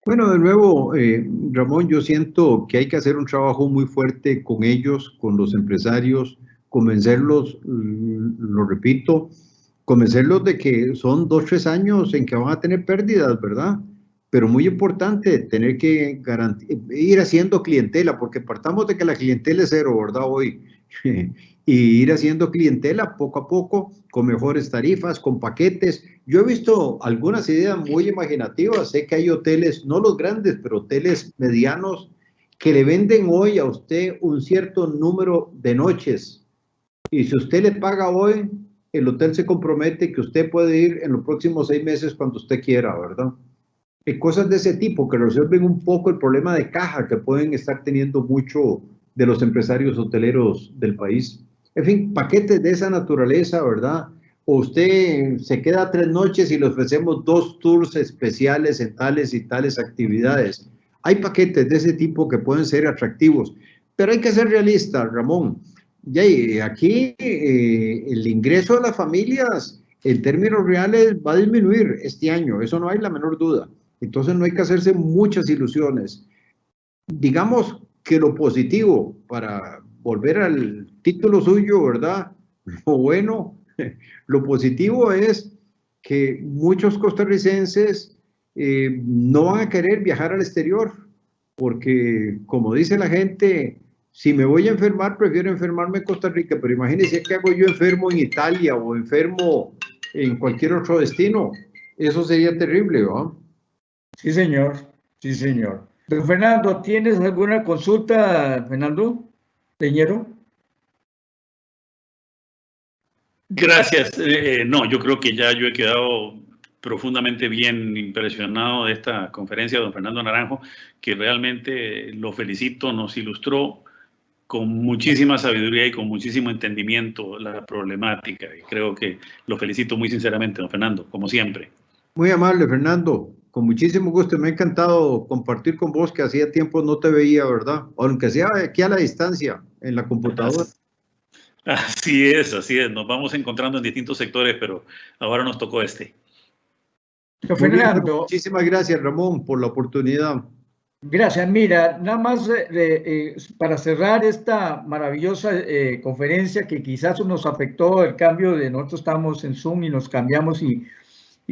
S4: Bueno, de nuevo, Ramón, yo siento que hay que hacer un trabajo muy fuerte con ellos, con los empresarios, convencerlos, lo repito, convencerlos de que son 2, 3 años en que van a tener pérdidas, ¿verdad? Pero muy importante, tener que ir haciendo clientela, porque partamos de que la clientela es cero, ¿verdad? Hoy. Y ir haciendo clientela poco a poco, con mejores tarifas, con paquetes. Yo he visto algunas ideas muy imaginativas. Sé que hay hoteles, no los grandes, pero hoteles medianos, que le venden hoy a usted un cierto número de noches. Y si usted le paga hoy, el hotel se compromete que usted puede ir en los próximos 6 meses cuando usted quiera, ¿verdad? Cosas de ese tipo que resuelven un poco el problema de caja que pueden estar teniendo mucho de los empresarios hoteleros del país. En fin, paquetes de esa naturaleza, ¿verdad? O usted se queda 3 noches y le ofrecemos 2 tours especiales en tales y tales actividades. Hay paquetes de ese tipo que pueden ser atractivos, pero hay que ser realista, Ramón. Y aquí el ingreso de las familias en términos reales va a disminuir este año, eso no hay la menor duda. Entonces no hay que hacerse muchas ilusiones. Digamos que lo positivo, para volver al título suyo, ¿verdad? Lo positivo es que muchos costarricenses no van a querer viajar al exterior, porque como dice la gente, si me voy a enfermar, prefiero enfermarme en Costa Rica, pero imagínense qué hago yo enfermo en Italia o enfermo en cualquier otro destino. Eso sería terrible, ¿no?
S6: Sí, señor. Sí, señor. Don Fernando, ¿tienes alguna consulta, Fernando Leñero?
S3: Gracias. No, yo creo que ya yo he quedado profundamente bien impresionado de esta conferencia de don Fernando Naranjo, que realmente lo felicito, nos ilustró con muchísima sabiduría y con muchísimo entendimiento la problemática. Y creo que lo felicito muy sinceramente, don Fernando, como siempre.
S4: Muy amable, Fernando. Con muchísimo gusto. Me ha encantado compartir con vos, que hacía tiempo no te veía, ¿verdad? Aunque sea aquí a la distancia, en la computadora.
S3: Así es, así es. Nos vamos encontrando en distintos sectores, pero ahora nos tocó este.
S6: Don Fernando.
S4: Muchísimas gracias, Ramón, por la oportunidad.
S6: Gracias. Mira, nada más para cerrar esta maravillosa conferencia, que quizás nos afectó el cambio de nosotros estamos en Zoom y nos cambiamos y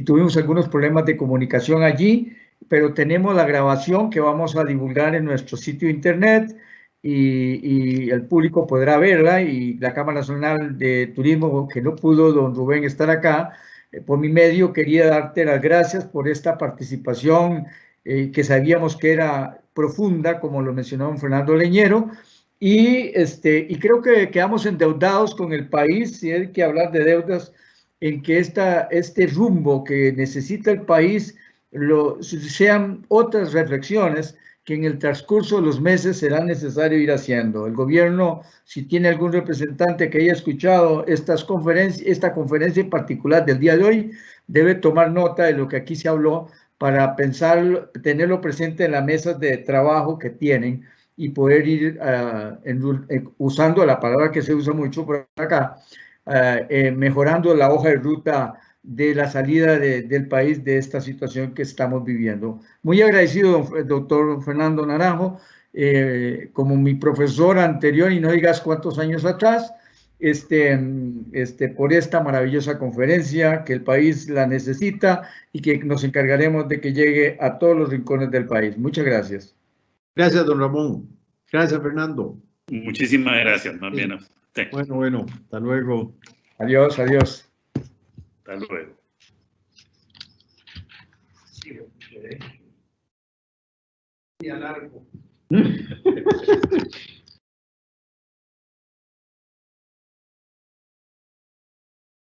S6: tuvimos algunos problemas de comunicación allí, pero tenemos la grabación que vamos a divulgar en nuestro sitio de internet y el público podrá verla, y la Cámara Nacional de Turismo, que no pudo don Rubén estar acá, por mi medio quería darte las gracias por esta participación que sabíamos que era profunda, como lo mencionó don Fernando Leñero, y creo que quedamos endeudados con el país, si hay que hablar de deudas, en que este rumbo que necesita el país sean otras reflexiones que en el transcurso de los meses será necesario ir haciendo. El gobierno, si tiene algún representante que haya escuchado esta conferencia en particular del día de hoy, debe tomar nota de lo que aquí se habló para pensar, tenerlo presente en las mesas de trabajo que tienen y poder ir usando la palabra que se usa mucho por acá, mejorando la hoja de ruta de la salida del país de esta situación que estamos viviendo. Muy agradecido, doctor Fernando Naranjo, como mi profesor anterior, y no digas cuántos años atrás, por esta maravillosa conferencia, que el país la necesita y que nos encargaremos de que llegue a todos los rincones del país. Muchas gracias.
S4: Gracias, don Ramón. Gracias, Fernando.
S3: Muchísimas gracias, más bien a usted.
S4: Bueno, hasta luego.
S6: Adiós, adiós.
S3: Hasta luego.
S4: Sí, alargo.